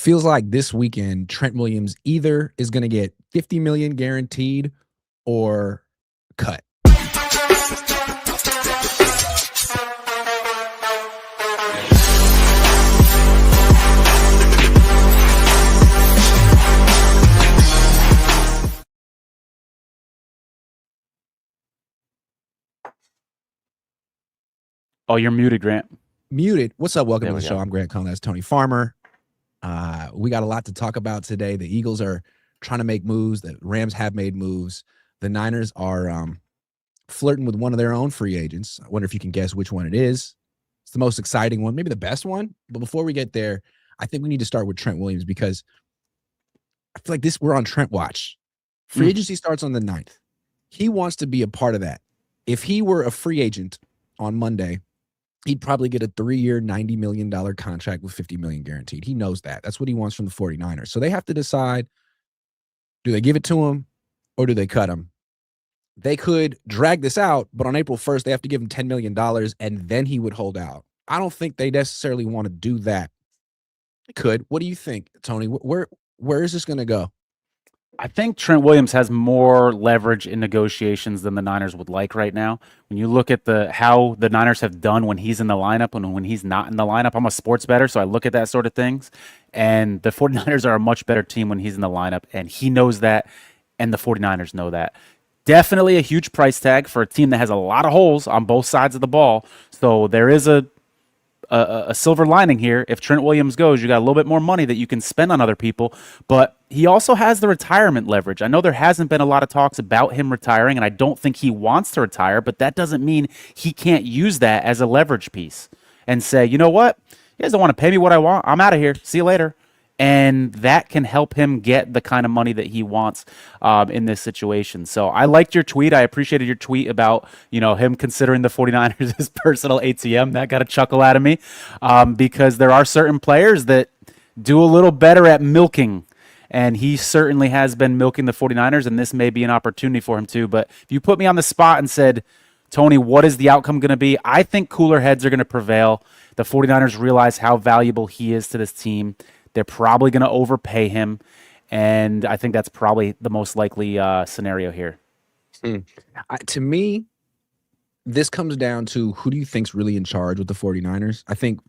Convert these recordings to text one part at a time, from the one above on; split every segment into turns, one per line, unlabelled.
feels like this weekend Trent Williams either is going to get 50 million guaranteed or cut.
Oh, you're muted, Grant.
Muted. What's up? Welcome
There
to
we
the
go.
show. I'm Grant Cohn. That's Tony Farmer. We got a lot to talk about today. The Eagles are trying to make moves. The Rams have made moves. The Niners are flirting with one of their own free agents. I wonder if you can guess which one it is. It's the most exciting one, maybe the best one. But before we get there, I think we need to start with Trent Williams because I feel like we're on Trent watch. Free agency starts on the 9th. He wants to be a part of that. If he were a free agent on Monday, he'd probably get a 3-year, $90 million contract with $50 million guaranteed. He knows that. That's what he wants from the 49ers. So they have to decide, do they give it to him or do they cut him? They could drag this out, but on April 1st, they have to give him $10 million and then he would hold out. I don't think they necessarily want to do that. They could. What do you think, Tony? Where is this going to go?
I think Trent Williams has more leverage in negotiations than the Niners would like right now. When you look at how the Niners have done when he's in the lineup and when he's not in the lineup, I'm a sports bettor, so I look at that sort of things. And the 49ers are a much better team when he's in the lineup, and he knows that, and the 49ers know that. Definitely a huge price tag for a team that has a lot of holes on both sides of the ball. So there is a silver lining here. If Trent Williams goes, you got a little bit more money that you can spend on other people, but he also has the retirement leverage. I know there hasn't been a lot of talks about him retiring, and I don't think he wants to retire, but that doesn't mean he can't use that as a leverage piece and say, you know what? You guys don't want to pay me what I want. I'm out of here. See you later. And that can help him get the kind of money that he wants in this situation. So I liked your tweet. I appreciated your tweet about, him considering the 49ers his personal ATM. That got a chuckle out of me because there are certain players that do a little better at milking. And he certainly has been milking the 49ers, and this may be an opportunity for him too. But if you put me on the spot and said, Tony, what is the outcome going to be? I think cooler heads are going to prevail. The 49ers realize how valuable he is to this team. They're probably going to overpay him, and I think that's probably the most likely scenario here.
To me, this comes down to who do you think's really in charge with the 49ers? I think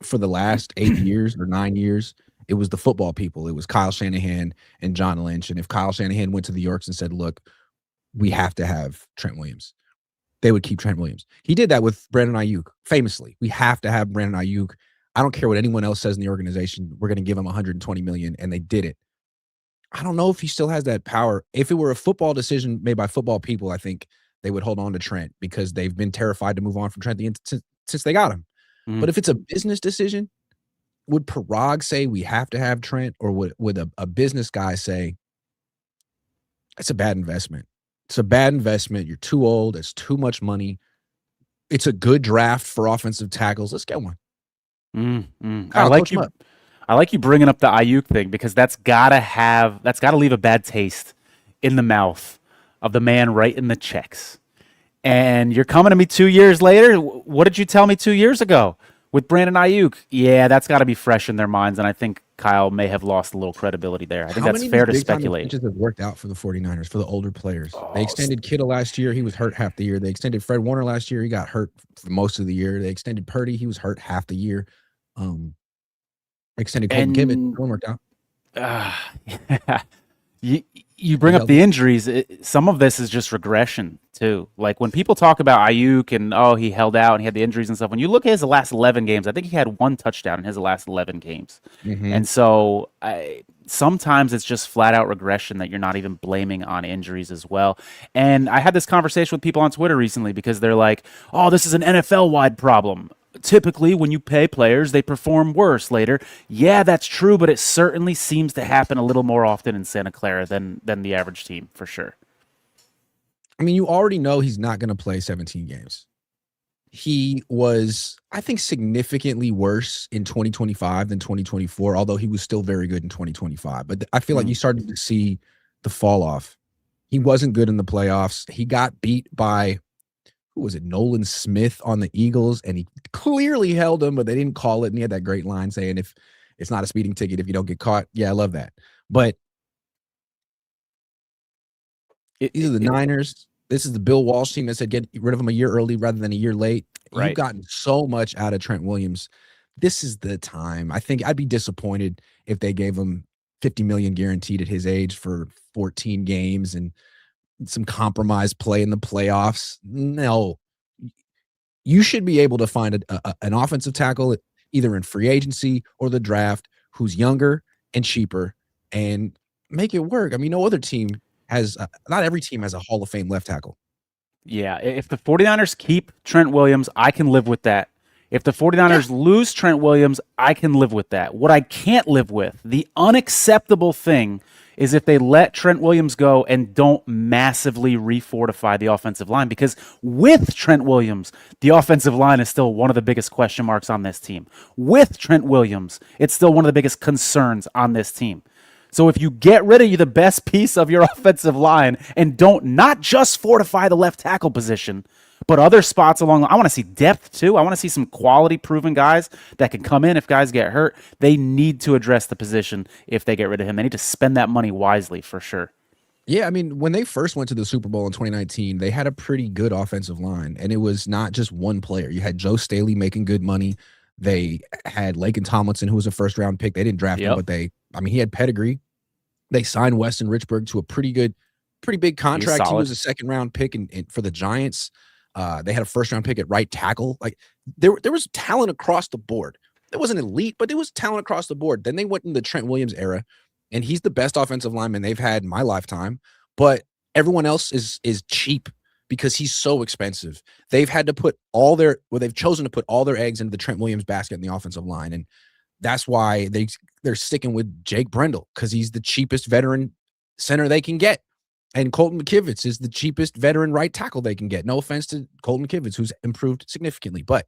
for the last 8 years or 9 years, it was the football people. It was Kyle Shanahan and John Lynch. And if Kyle Shanahan went to the Yorks and said, look, we have to have Trent Williams, they would keep Trent Williams. He did that with Brandon Ayuk, famously. We have to have Brandon Ayuk. I don't care what anyone else says in the organization. We're going to give him $120 million, and they did it. I don't know if he still has that power. If it were a football decision made by football people, I think they would hold on to Trent because they've been terrified to move on from Trent since they got him. Mm-hmm. But if it's a business decision, would Parag say we have to have Trent, or would a business guy say it's a bad investment? It's a bad investment. You're too old. It's too much money. It's a good draft for offensive tackles. Let's get one.
I like you bringing up the Ayuk thing because that's gotta leave a bad taste in the mouth of the man writing the checks. And you're coming to me 2 years later. What did you tell me 2 years ago with Brandon Ayuk? Yeah, that's got to be fresh in their minds, and I think Kyle may have lost a little credibility there. I think that's fair to speculate.
Just have worked out for the 49ers, for the older players. They extended Kittle last year. He was hurt half the year. They extended Fred Warner last year. He got hurt for most of the year. They extended Purdy. He was hurt half the year. Extended Colton Gibbon. One worked out.
You bring up the injuries. Some of this is just regression too. Like when people talk about Ayuk and he held out and he had the injuries and stuff. When you look at his last 11 games, I think he had 1 touchdown in his last 11 games. Mm-hmm. And so sometimes it's just flat out regression that you're not even blaming on injuries as well. And I had this conversation with people on Twitter recently because they're like, "Oh, this is an NFL-wide problem. Typically, when you pay players, they perform worse later." Yeah, that's true, but it certainly seems to happen a little more often in Santa Clara than the average team, for sure.
I mean, you already know he's not going to play 17 games. He was, I think, significantly worse in 2025 than 2024, although he was still very good in 2025. But I feel like you started to see the fall off. He wasn't good in the playoffs. He got beat by, who was it, Nolan Smith on the Eagles, and he clearly held him, but they didn't call it. And he had that great line saying, if It's not a speeding ticket if you don't get caught. Yeah, I love that. But these are the Niners. This is the Bill Walsh team that said get rid of him a year early rather than a year late.
Right.
You've gotten so much out of Trent Williams. This is the time. I think I'd be disappointed if they gave him $50 million guaranteed at his age for 14 games and some compromised play in the playoffs. No, you should be able to find an offensive tackle either in free agency or the draft who's younger and cheaper and make it work. I mean, no other team has not every team has a Hall of Fame left tackle.
Yeah, if the 49ers keep Trent Williams, I can live with that. If the 49ers lose Trent Williams, I can live with that. What I can't live with, the unacceptable thing, is if they let Trent Williams go and don't massively refortify the offensive line, because with Trent Williams, the offensive line is still one of the biggest question marks on this team. With Trent Williams, it's still one of the biggest concerns on this team. So if you get rid of the best piece of your offensive line and don't not just fortify the left tackle position, but other spots along, I want to see depth too. I want to see some quality proven guys that can come in if guys get hurt. They need to address the position if they get rid of him. They need to spend that money wisely for sure.
Yeah, I mean, when they first went to the Super Bowl in 2019, they had a pretty good offensive line, and it was not just one player. You had Joe Staley making good money. They had Laken Tomlinson, who was a first-round pick. They didn't draft him, but he had pedigree. They signed Weston Richburg to a pretty big contract. He was a second-round pick for the Giants. They had a first-round pick at right tackle. Like there was talent across the board. It wasn't elite, but it was talent across the board. Then they went in the Trent Williams era, and he's the best offensive lineman they've had in my lifetime. But everyone else is cheap because he's so expensive. They've had to they've chosen to put all their eggs into the Trent Williams basket in the offensive line, and that's why they're sticking with Jake Brendel, because he's the cheapest veteran center they can get. And Colton McKivitz is the cheapest veteran right tackle they can get. No offense to Colton McKivitz, who's improved significantly. But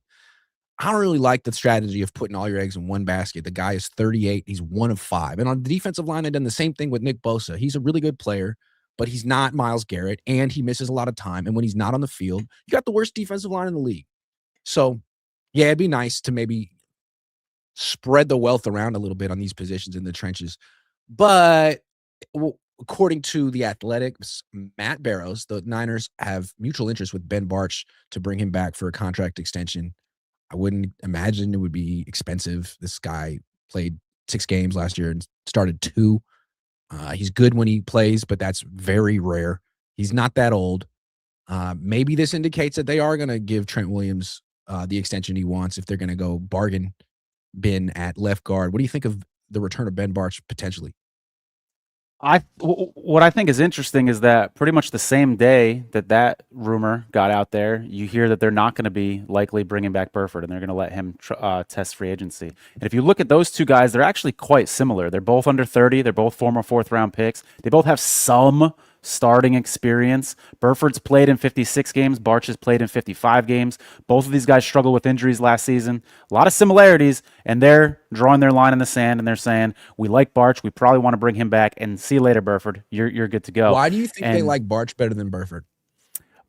I don't really like the strategy of putting all your eggs in one basket. The guy is 38. He's one of 5. And on the defensive line, they've done the same thing with Nick Bosa. He's a really good player, but he's not Myles Garrett, and he misses a lot of time. And when he's not on the field, you got the worst defensive line in the league. So, yeah, it'd be nice to maybe spread the wealth around a little bit on these positions in the trenches. But according to The Athletic's Matt Barrows, the Niners have mutual interest with Ben Bartch to bring him back for a contract extension. I wouldn't imagine it would be expensive. This guy played 6 games last year and started 2. He's good when he plays, but that's very rare. He's not that old. Maybe this indicates that they are going to give Trent Williams the extension he wants if they're going to go bargain bin at left guard. What do you think of the return of Ben Bartch potentially?
What I think is interesting is that pretty much the same day that rumor got out there, you hear that they're not going to be likely bringing back Burford, and they're going to let him test free agency. And if you look at those two guys, they're actually quite similar. They're both under 30. They're both former 4th-round picks. They both have some starting experience. Burford's played in 56 games. Bartch has played in 55 games. Both of these guys struggled with injuries last season. A lot of similarities, and they're drawing their line in the sand, and they're saying, we like Bartch. We probably want to bring him back, and see you later, Burford. You're good to go.
Why do you think they like Bartch better than Burford?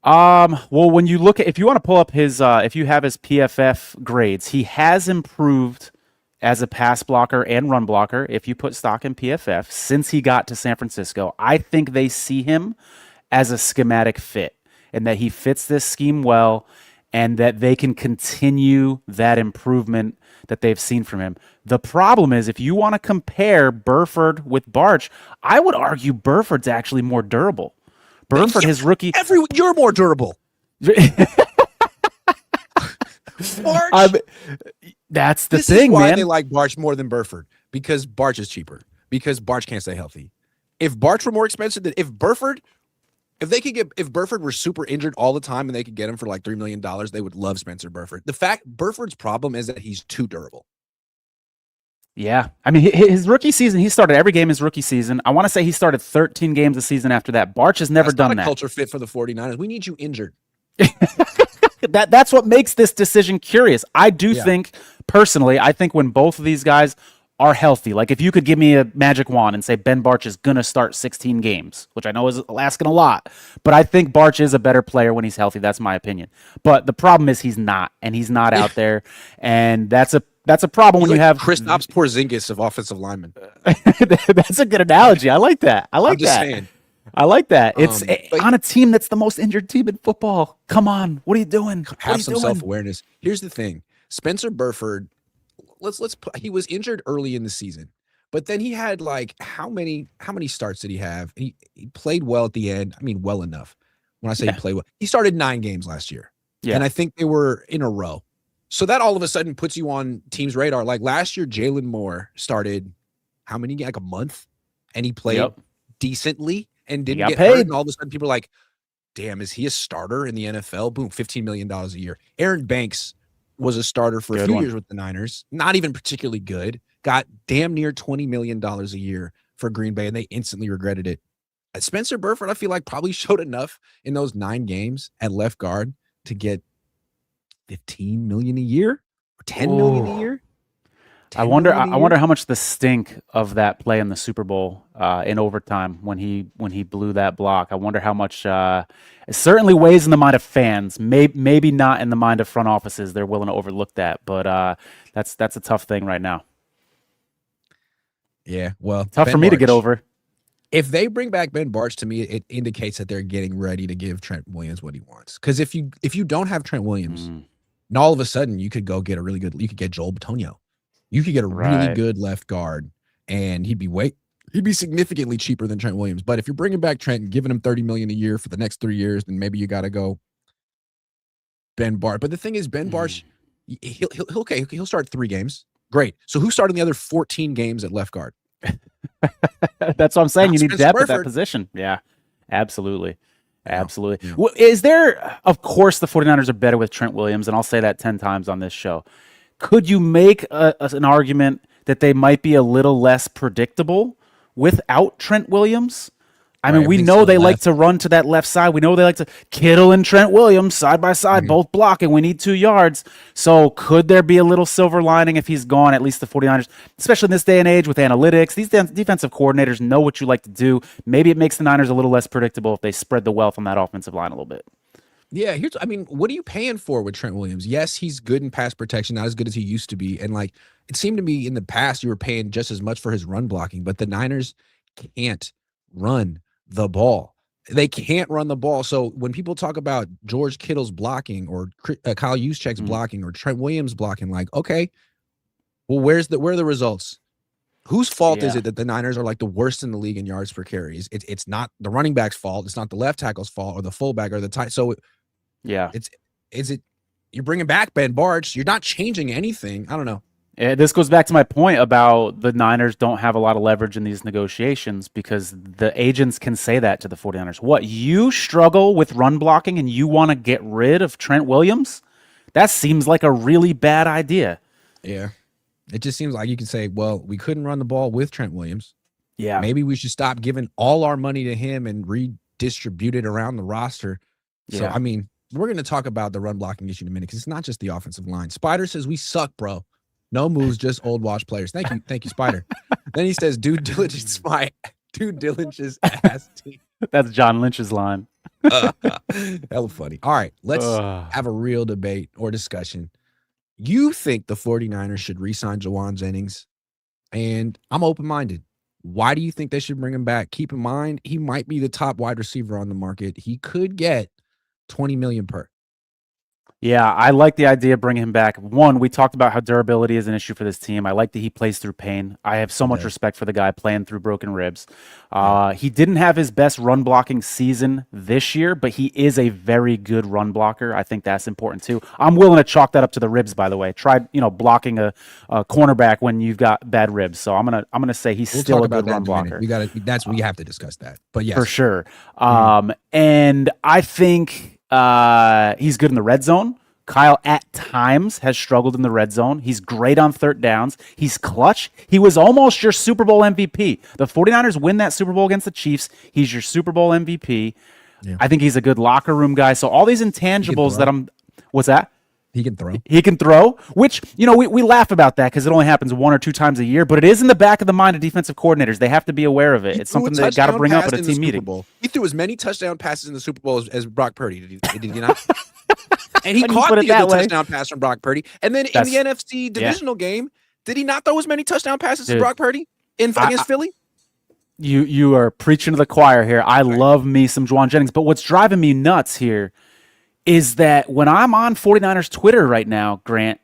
Well, when you look at, if you want to pull up his, if you have his PFF grades, he has improved as a pass blocker and run blocker, if you put stock in PFF, since he got to San Francisco. I think they see him as a schematic fit, and that he fits this scheme well, and that they can continue that improvement that they've seen from him. The problem is, if you want to compare Burford with Bartch, I would argue Burford's actually more durable. Burford, his rookie...
You're more durable.
Bartch. That's the thing,
is why
man.
They like Bartch more than Burford, because Bartch is cheaper, because Bartch can't stay healthy. If Bartch were more expensive, if Burford were super injured all the time and they could get him for like $3 million, they would love Spencer Burford. The fact Burford's problem is that he's too durable.
Yeah. I mean, his rookie season, he started every game his rookie season. I want to say he started 13 games a season after that. Bartch has never done that.
Culture fit for the 49ers. We need you injured.
That's what makes this decision curious. I do think, personally, I think when both of these guys are healthy, like if you could give me a magic wand and say Ben Barch is going to start 16 games, which I know is asking a lot, but I think Barch is a better player when he's healthy. That's my opinion. But the problem is he's not, and he's not out there. And that's a problem when you have
Kristaps Porzingis of offensive linemen.
That's a good analogy. I like that. I like that.
Saying.
I like that. It's on a team that's the most injured team in football. Come on. What are you doing?
Have some self-awareness. Here's the thing. Spencer Burford, he was injured early in the season, but then he had like how many starts did he have? He played well at the end. I mean, well enough. When I say he played well, he started 9 games last year. Yeah. And I think they were in a row. So that all of a sudden puts you on teams' radar. Like last year, Jalen Moore started how many? Like a month, and he played decently and didn't get hurt. And all of a sudden, people are like, "Damn, is he a starter in the NFL?" Boom, $15 million a year. Aaron Banks was a starter for a few years with the Niners, not even particularly good. Got damn near $20 million a year for Green Bay, and they instantly regretted it. Spencer Burford, I feel like, probably showed enough in those 9 games at left guard to get $15 million a year or $10 million a year.
I wonder how much the stink of that play in the Super Bowl in overtime when he blew that block. I wonder how much it certainly weighs in the mind of fans. Maybe not in the mind of front offices. They're willing to overlook that, but that's a tough thing right now.
Yeah, well,
tough for me to get over.
If they bring back Ben Barch, to me, it indicates that they're getting ready to give Trent Williams what he wants. Because if you don't have Trent Williams, and all of a sudden you could go get you could get Joel Bitonio. You could get a really good left guard, and he'd be significantly cheaper than Trent Williams. But if you're bringing back Trent and giving him $30 million a year for the next 3 years, then maybe you got to go Ben Barch. But the thing is, Ben Barch, he'll start 3 games. Great. So who's starting the other 14 games at left guard?
That's what I'm saying. You need depth at that position. Yeah, absolutely. Absolutely. Yeah. Well, is there, of course, the 49ers are better with Trent Williams, and I'll say that 10 times on this show. Could you make an argument that they might be a little less predictable without Trent Williams? I mean, we know they like to run to that left side. We know they like to Kittle and Trent Williams side by side, both blocking. We need 2 yards. So could there be a little silver lining if he's gone, at least the 49ers, especially in this day and age with analytics? These defensive coordinators know what you like to do. Maybe it makes the Niners a little less predictable if they spread the wealth on that offensive line a little bit.
Yeah, what are you paying for with Trent Williams? Yes, he's good in pass protection, not as good as he used to be. And like, it seemed to me in the past you were paying just as much for his run blocking, but the Niners can't run the ball. They can't run the ball. So when people talk about George Kittle's blocking or Kyle Juszczyk's blocking or Trent Williams blocking, like, okay, well, where are the results? Whose fault is it that the Niners are like the worst in the league in yards per carry? It's not the running back's fault. It's not the left tackle's fault or the fullback or the tight. So you're bringing back Ben Barch. You're not changing anything. I don't know.
This goes back to my point about the Niners don't have a lot of leverage in these negotiations because the agents can say that to the 49ers. What, you struggle with run blocking and you want to get rid of Trent Williams? That seems like a really bad idea.
Yeah. It just seems like you can say, well, we couldn't run the ball with Trent Williams.
Yeah.
Maybe we should stop giving all our money to him and redistribute it around the roster. Yeah. So, I mean, we're going to talk about the run blocking issue in a minute because it's not just the offensive line. Spider says, we suck, bro. No moves, just old wash players. Thank you, Spider. Then he says, due diligence, my due diligence ass team.
That's John Lynch's line.
Hella funny. All right, let's have a real debate or discussion. You think the 49ers should re-sign Jauan Jennings? And I'm open-minded. Why do you think they should bring him back? Keep in mind, he might be the top wide receiver on the market. He could get $20 million per.
Yeah, I like the idea of bringing him back. One, we talked about how durability is an issue for this team. I like that he plays through pain. I have so much respect for the guy playing through broken ribs. He didn't have his best run blocking season this year, but he is a very good run blocker. I think that's important too. I'm willing to chalk that up to the ribs, by the way. Try, blocking a cornerback when you've got bad ribs. So I'm gonna say he's still a good run blocker.
We have to discuss that. But yes,
for sure. And I think he's good in the red zone. Kyle at times has struggled in the red zone. He's great on third downs. He's clutch. He was almost your Super Bowl MVP. The 49ers win that Super Bowl against the Chiefs. He's your Super Bowl MVP. Yeah. I think he's a good locker room guy. So all these intangibles that I'm – what's that?
He can throw.
He can throw, which, we laugh about that because it only happens 1 or 2 times a year, but it is in the back of the mind of defensive coordinators. They have to be aware of it. It's something they got to bring up at a team meeting.
He threw as many touchdown passes in the Super Bowl as Brock Purdy. Did he not? And he caught the other touchdown pass from Brock Purdy. And then in the NFC divisional game, did he not throw as many touchdown passes as Brock Purdy against Philly?
You are preaching to the choir here. I love me some Jauan Jennings, but what's driving me nuts here is that when I'm on 49ers Twitter right now, Grant,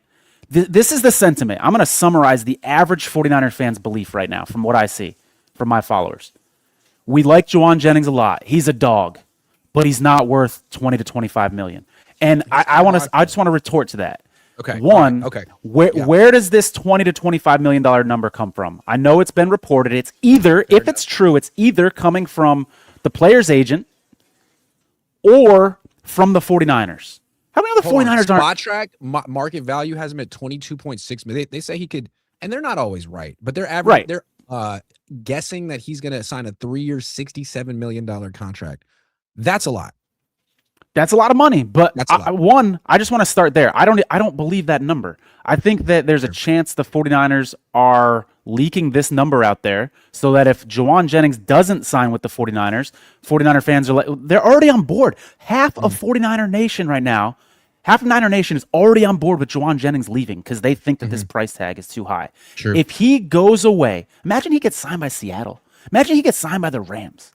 this is the sentiment. I'm going to summarize the average 49er fan's belief right now from what I see from my followers. We like Jauan Jennings a lot. He's a dog, but he's not worth 20 to 25 million. And I just want to retort to that.
Okay.
One, where does this 20 to 25 million dollar number come from? I know it's been reported. It's either, if it's true, it's either coming from the player's agent or from the 49ers. How many other 49ers aren't?
Spotrac market value has him at 22.6 million. They say he could, and they're not always right, but they're average. Right. They're guessing that he's going to sign a 3-year, $67 million contract. That's a lot.
That's a lot of money, but I just want to start there. I don't believe that number. I think that there's a chance the 49ers are leaking this number out there so that if Jauan Jennings doesn't sign with the 49ers, 49er fans they're already on board. Half of 49er Nation right now, half of Niner Nation is already on board with Jauan Jennings leaving because they think that this price tag is too high.
True.
If he goes away, imagine he gets signed by Seattle. Imagine he gets signed by the Rams.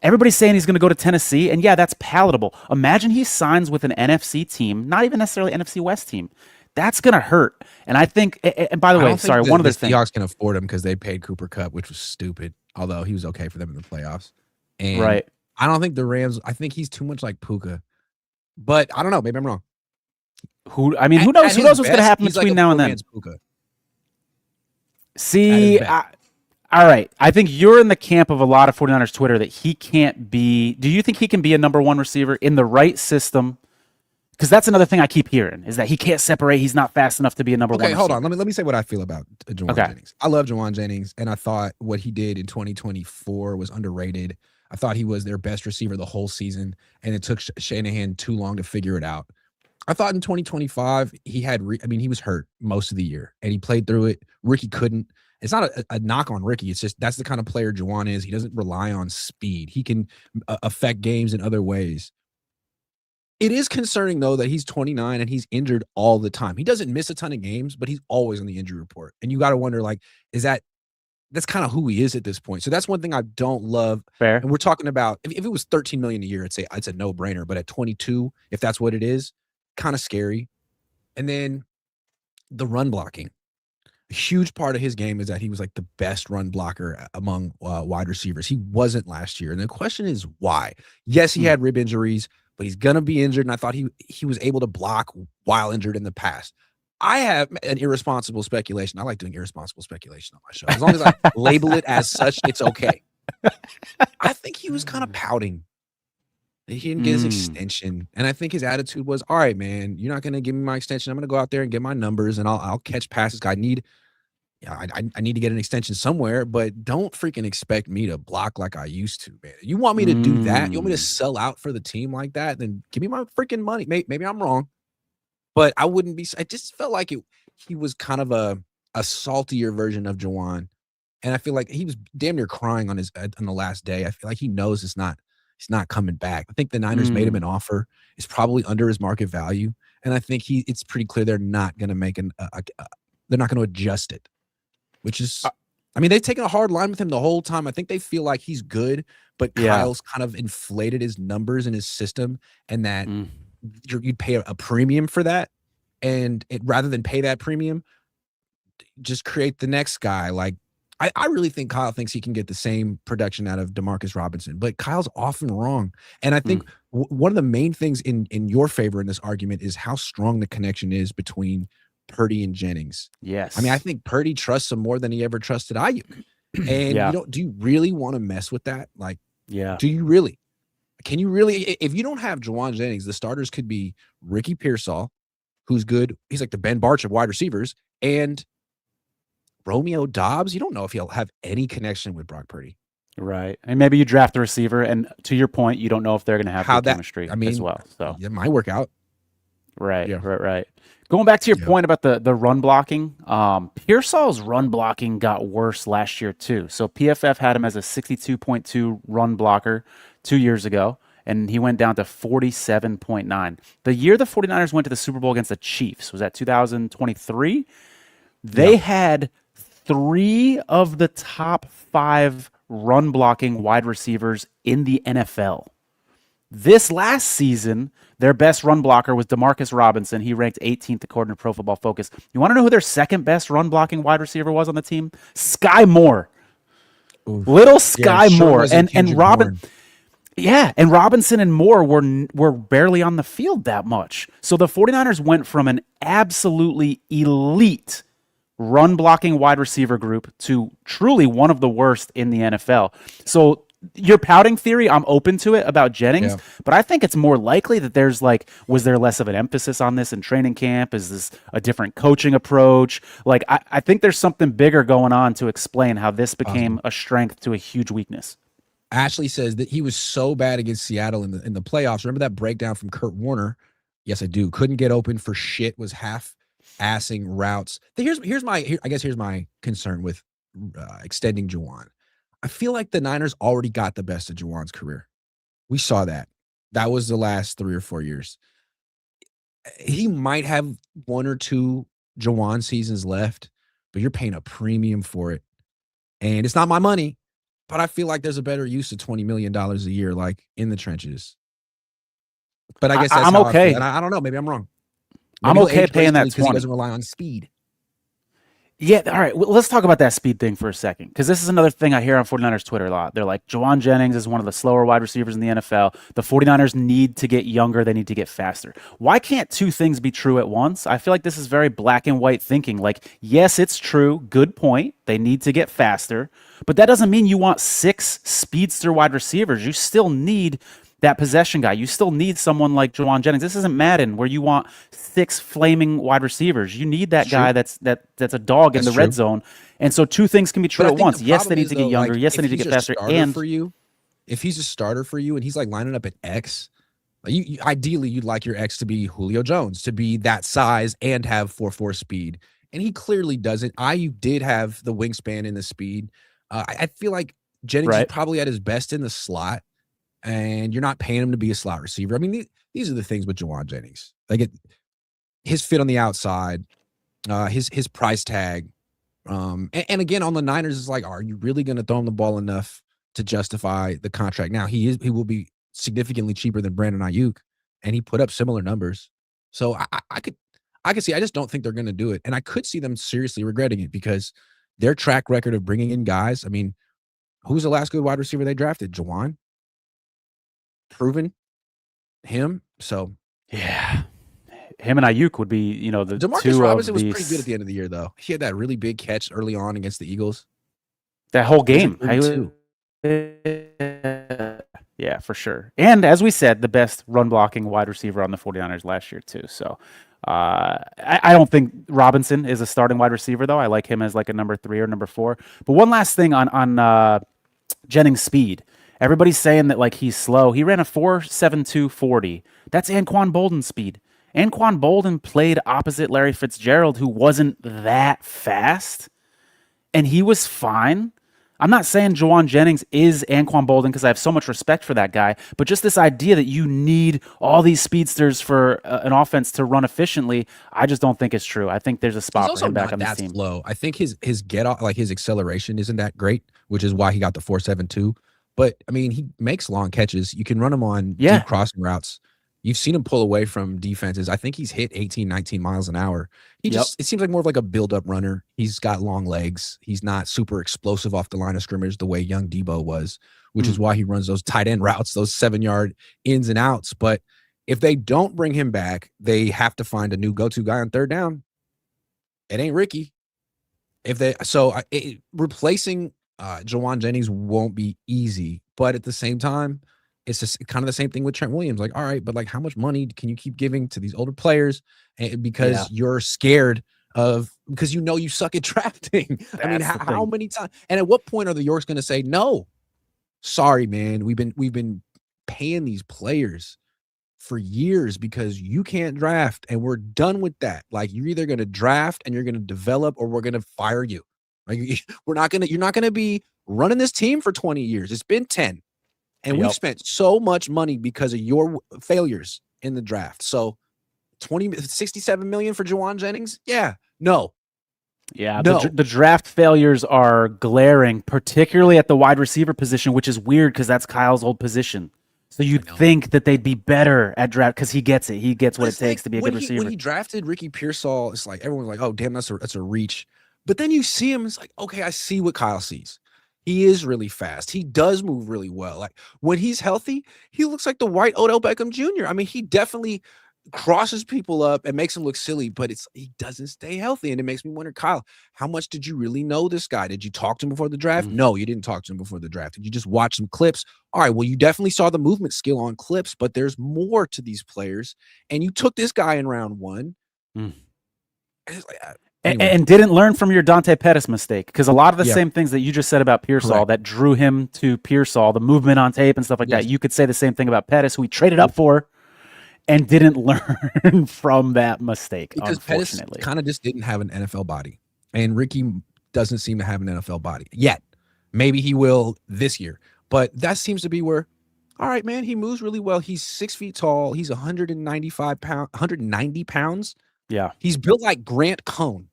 Everybody's saying he's going to go to Tennessee, and that's palatable. Imagine he signs with an NFC team, not even necessarily NFC West team. That's going to hurt. And I think, and by the way, sorry, one other thing.
The Seahawks can afford him because they paid Cooper Kupp, which was stupid, although he was okay for them in the playoffs. And
right.
I don't think the Rams, I think he's too much like Puka. But I don't know. Maybe I'm wrong.
Who knows? Who knows what's going to happen between now and then?
Puka.
See, all right. I think you're in the camp of a lot of 49ers Twitter that he can't be. Do you think he can be a number one receiver in the right system? Because that's another thing I keep hearing is that he can't separate. He's not fast enough to be a number one receiver.
Okay, hold on. Let me say what I feel about Jauan Jennings. I love Jauan Jennings, and I thought what he did in 2024 was underrated. I thought he was their best receiver the whole season, and it took Shanahan too long to figure it out. I thought in 2025, he was hurt most of the year, and he played through it. Ricky couldn't. It's not a knock on Ricky. It's just that's the kind of player Jauan is. He doesn't rely on speed. He can affect games in other ways. It is concerning, though, that he's 29 and he's injured all the time. He doesn't miss a ton of games, but he's always on the injury report. And you got to wonder, that's kind of who he is at this point. So that's one thing I don't love.
Fair.
And we're talking about, if it was $13 million a year, I'd say it's a no-brainer. But at 22, if that's what it is, kind of scary. And then the run blocking. A huge part of his game is that he was like the best run blocker among wide receivers. He wasn't last year. And the question is why? Yes, he had rib injuries, but he's going to be injured. And I thought he was able to block while injured in the past. I have an irresponsible speculation. I like doing irresponsible speculation on my show. As long as I label it as such, it's okay. I think he was kind of pouting. He didn't get his extension. And I think his attitude was, all right, man, you're not going to give me my extension. I'm going to go out there and get my numbers and I'll catch passes. I need to get an extension somewhere, but don't freaking expect me to block like I used to, man. You want me to do that? You want me to sell out for the team like that? Then give me my freaking money. Maybe I'm wrong, but I wouldn't be. I just felt like he was kind of a saltier version of Jauan. And I feel like he was damn near crying on the last day. I feel like he knows he's not coming back. I think the Niners made him an offer. It's probably under his market value. And I think it's pretty clear they're not going to they're not going to adjust it. Which is, they've taken a hard line with him the whole time. I think they feel like he's good, but Kyle's kind of inflated his numbers in his system, and that you'd pay a premium for that. And rather than pay that premium, just create the next guy. Like, I really think Kyle thinks he can get the same production out of Demarcus Robinson, but Kyle's often wrong. And I think one of the main things in your favor in this argument is how strong the connection is between Purdy and Jennings.
Yes.
I think Purdy trusts him more than he ever trusted Ayuk. And do you really want to mess with that? Like, do you really? Can you really? If you don't have Jauan Jennings, the starters could be Ricky Pearsall, who's good. He's like the Ben Barch of wide receivers, and Romeo Doubs. You don't know if he'll have any connection with Brock Purdy.
Right. And maybe you draft a receiver, and to your point, you don't know if they're going to have good chemistry as well. So
it might work out.
Right,
Yeah.
right, right. Going back to your
Yeah.
point about the run blocking, Pearsall's run blocking got worse last year too. So PFF had him as a 62.2 run blocker 2 years ago, and he went down to 47.9. The year the 49ers went to the Super Bowl against the Chiefs was that 2023.
Yeah.
They had three of the top five run blocking wide receivers in the NFL. This last season, their best run blocker was Demarcus Robinson. He ranked 18th according to Pro Football Focus. You want to know who their second best run blocking wide receiver was on the team? Sky Moore.
Oof.
Little
Yeah,
Sky
sure
Moore.
wasn't
And
Kendrick
Robin
Bourne.
Yeah, and Robinson and Moore were barely on the field that much. So the 49ers went from an absolutely elite run blocking wide receiver group to truly one of the worst in the NFL. So your pouting theory, I'm open to it about Jennings,
Yeah.
but I think it's more likely that there's like, was there less of an emphasis on this in training camp? Is this a different coaching approach? Like, I think there's something bigger going on to explain how this became a strength to a huge weakness.
Ashley says that he was so bad against Seattle in the playoffs. Remember that breakdown from Kurt Warner? Yes, I do. Couldn't get open for shit. Was half assing routes. Here's my concern with extending Jauan. I feel like the Niners already got the best of Jauan's career. We saw that. That was the last 3 or 4 years. He might have 1 or 2 Jauan seasons left, but you're paying a premium for it. And it's not my money, but I feel like there's a better use of $20 million a year, like in the trenches. But I guess that's
I'm
how I feel.
okay.
And I don't know. Maybe I'm wrong.
I'm
Maybe he'll
okay
age
paying that
gracefully because he
20.
doesn't rely on speed.
Yeah, all right. Well, let's talk about that speed thing for a second, because this is another thing I hear on 49ers Twitter a lot. They're like, Jauan Jennings is one of the slower wide receivers in the NFL. The 49ers need to get younger. They need to get faster. Why can't two things be true at once? I feel like this is very black and white thinking. Like, yes, it's true. Good point. They need to get faster. But that doesn't mean you want 6 speedster wide receivers. You still need that possession guy. You still need someone like Jauan Jennings. This isn't Madden where you want 6 flaming wide receivers. You need that guy that's a dog in the red zone. And so two things can be true
But I
at
think
once.
the
Yes, they
problem
need
is,
to get
though,
younger.
like,
Yes, they
if
need to
he's
get
a
faster.
starter
And
for you, if he's a starter for you and he's like lining up at X, like ideally you'd like your X to be Julio Jones, to be that size and have 4.4 speed. And he clearly doesn't. IU did have the wingspan and the speed. I feel like Jennings is
right.
probably at his best in the slot, and you're not paying him to be a slot receiver. I mean, these are the things with Jauan Jennings. Like his fit on the outside, his price tag. And again, on the Niners, it's like, are you really going to throw him the ball enough to justify the contract? Now, he will be significantly cheaper than Brandon Ayuk, and he put up similar numbers. So I could see. I just don't think they're going to do it, and I could see them seriously regretting it because their track record of bringing in guys. I mean, who's the last good wide receiver they drafted? Jauan, proven him. So
Yeah. Him and Ayuk would be, the
Demarcus
two
Robinson
of
was pretty good at
these
the end of the year, though. He had that really big catch early on against the Eagles.
that whole
He was
game.
like 32.
Yeah, for sure. And as we said, the best run blocking wide receiver on the 49ers last year too. So I don't think Robinson is a starting wide receiver though. I like him as like a number 3 or number 4. But one last thing on Jennings' speed. Everybody's saying that like he's slow. He ran a 4.72 40. That's Anquan Bolden's speed. Anquan Bolden played opposite Larry Fitzgerald, who wasn't that fast, and he was fine. I'm not saying Jauan Jennings is Anquan Bolden because I have so much respect for that guy, but just this idea that you need all these speedsters for an offense to run efficiently, I just don't think it's true. I think there's a
He's
spot for
also
him back
not
on this
that
team.
slow. I think his get off, like his acceleration isn't that great, which is why he got the 4.72. But I mean, he makes long catches. You can run him on deep crossing routes. You've seen him pull away from defenses. I think he's hit 18, 19 miles an hour. It seems like more of like a build-up runner. He's got long legs. He's not super explosive off the line of scrimmage the way young Debo was, which is why he runs those tight end routes, those 7-yard ins and outs. But if they don't bring him back, they have to find a new go-to guy on third down. It ain't Ricky. Replacing Jauan Jennings won't be easy, but at the same time, it's just kind of the same thing with Trent Williams. Like, all right, but like, how much money can you keep giving to these older players? And because you're scared because you suck at drafting. I mean, how many times? And at what point are the Yorks going to say, no, sorry, man, we've been paying these players for years because you can't draft, and we're done with that. Like, you're either going to draft and you're going to develop, or we're going to fire you. Like, you're not going to be running this team for 20 years. It's been 10. And we've spent so much money because of your failures in the draft. So 67 million for Jauan Jennings? Yeah. No.
Yeah, the draft failures are glaring, particularly at the wide receiver position, which is weird because that's Kyle's old position. So you'd think that they'd be better at draft because he gets it. He gets what it takes to be a good receiver.
When he drafted Ricky Pearsall, it's like everyone's like, oh, damn, that's a reach. But then you see him, it's like, okay, I see what Kyle sees. He is really fast. He does move really well. Like, when he's healthy, he looks like the white Odell Beckham Jr. I mean, he definitely crosses people up and makes him look silly, but he doesn't stay healthy. And it makes me wonder, Kyle, how much did you really know this guy? Did you talk to him before the draft? No, you didn't talk to him before the draft. Did you just watch some clips? All right, well, you definitely saw the movement skill on clips, but there's more to these players. And you took this guy in round 1.
And didn't learn from your Dante Pettis mistake, because a lot of the same things that you just said about Pearsall that drew him to Pearsall, the movement on tape and stuff like that, you could say the same thing about Pettis, who he traded up for and didn't learn from that mistake,
because Pettis kind of just didn't have an NFL body, and Ricky doesn't seem to have an NFL body yet. Maybe he will this year, but that seems to be where, all right, man, he moves really well. He's 6 feet tall. He's 190 pounds.
Yeah.
He's built like Grant Cohn.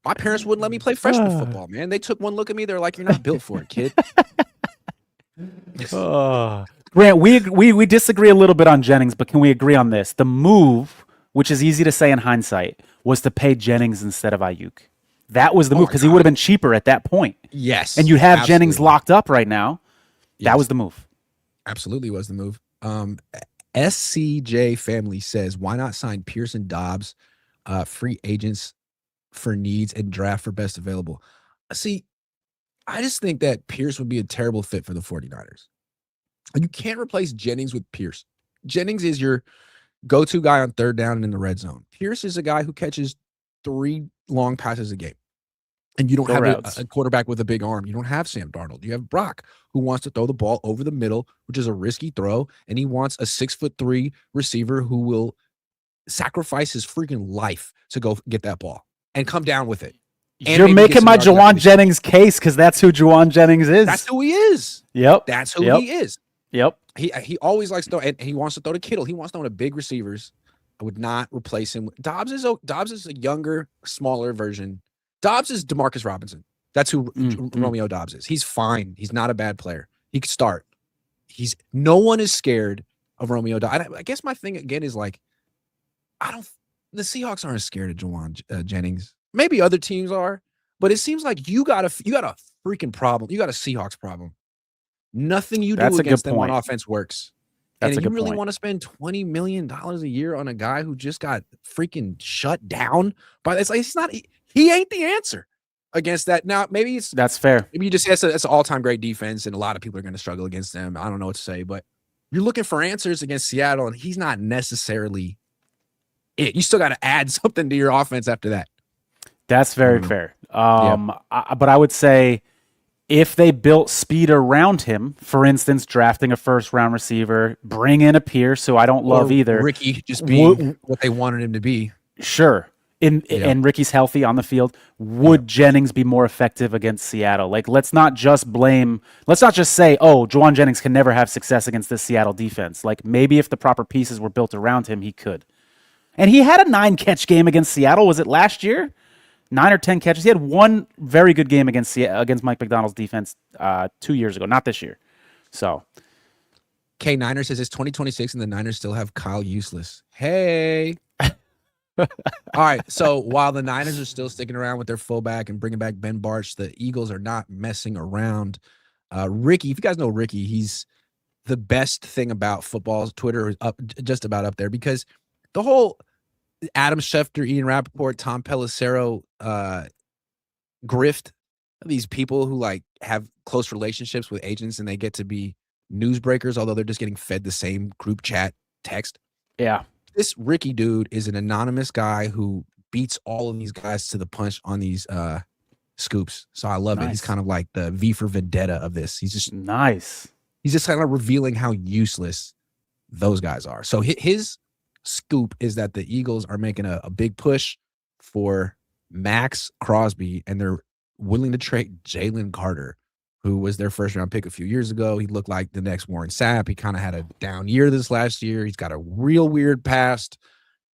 My parents wouldn't let me play freshman football, man. They took one look at me. They're like, you're not built for it, kid.
Grant, we disagree a little bit on Jennings, but can we agree on this? The move, which is easy to say in hindsight, was to pay Jennings instead of Ayuk. That was the move, because he would have been cheaper at that point.
Yes.
And you have Jennings locked up right now. Yes. That was the move.
Absolutely was the move. SCJ family says, why not sign Pearson Dobbs, free agents for needs, and draft for best available? See, I just think that Pierce would be a terrible fit for the 49ers. You can't replace Jennings with Pierce. Jennings is your go-to guy on third down and in the red zone. Pierce is a guy who catches 3 long passes a game. And you don't have a quarterback with a big arm. You don't have Sam Darnold. You have Brock, who wants to throw the ball over the middle, which is a risky throw. And he wants a 6'3" receiver who will sacrifice his freaking life to go get that ball and come down with it. And
you're making my Jauan Jennings case, because that's who Jauan Jennings is.
That's who he is.
Yep.
That's who he is.
Yep.
He always likes to throw, and he wants to throw to Kittle. He wants to throw to big receivers. I would not replace him. Dobbs is a younger, smaller version. Dobbs is DeMarcus Robinson. That's who Romeo Dobbs is. He's fine. He's not a bad player. He could start. No one is scared of Romeo Dobbs. I guess my thing again is like, the Seahawks aren't scared of Jauan Jennings. Maybe other teams are, but it seems like you got a freaking problem. You got a Seahawks problem. Nothing you do against them on offense works. And you really want to spend $20 million a year on a guy who just got freaking shut down by it's like he ain't the answer against that. Now, maybe
that's fair.
Maybe you just say that's an all-time great defense, and a lot of people are going to struggle against them. I don't know what to say, but you're looking for answers against Seattle, and he's not necessarily it. You still got to add something to your offense after that.
That's very fair. But I would say, if they built speed around him, for instance, drafting a first-round receiver, bring in a Pierce, who I don't love either.
Ricky just being what they wanted him to be.
Sure. And Ricky's healthy on the field. Would Jennings be more effective against Seattle? Like, let's not just say, Jauan Jennings can never have success against this Seattle defense. Like, maybe if the proper pieces were built around him, he could. And he had a 9-catch game against Seattle. Was it last year? 9 or 10 catches. He had one very good game against Mike McDonald's defense 2 years ago, not this year. So,
K Niner says it's 2026 and the Niners still have Kyle useless. Hey. All right. So while the Niners are still sticking around with their fullback and bringing back Ben Bartch, the Eagles are not messing around. Ricky, if you guys know Ricky, he's the best thing about football. Twitter is just about up there, because the whole Adam Schefter, Ian Rappaport, Tom Pelissero grift, these people who like have close relationships with agents and they get to be newsbreakers, although they're just getting fed the same group chat text.
Yeah.
This Ricky dude is an anonymous guy who beats all of these guys to the punch on these scoops. So I love it. He's kind of like the V for Vendetta of this. He's just
nice.
He's just kind of revealing how useless those guys are. So his scoop is that the Eagles are making a big push for Max Crosby, and they're willing to trade Jalen Carter, who was their first round pick a few years ago. He looked like the next Warren Sapp. He kind of had a down year this last year. He's got a real weird past.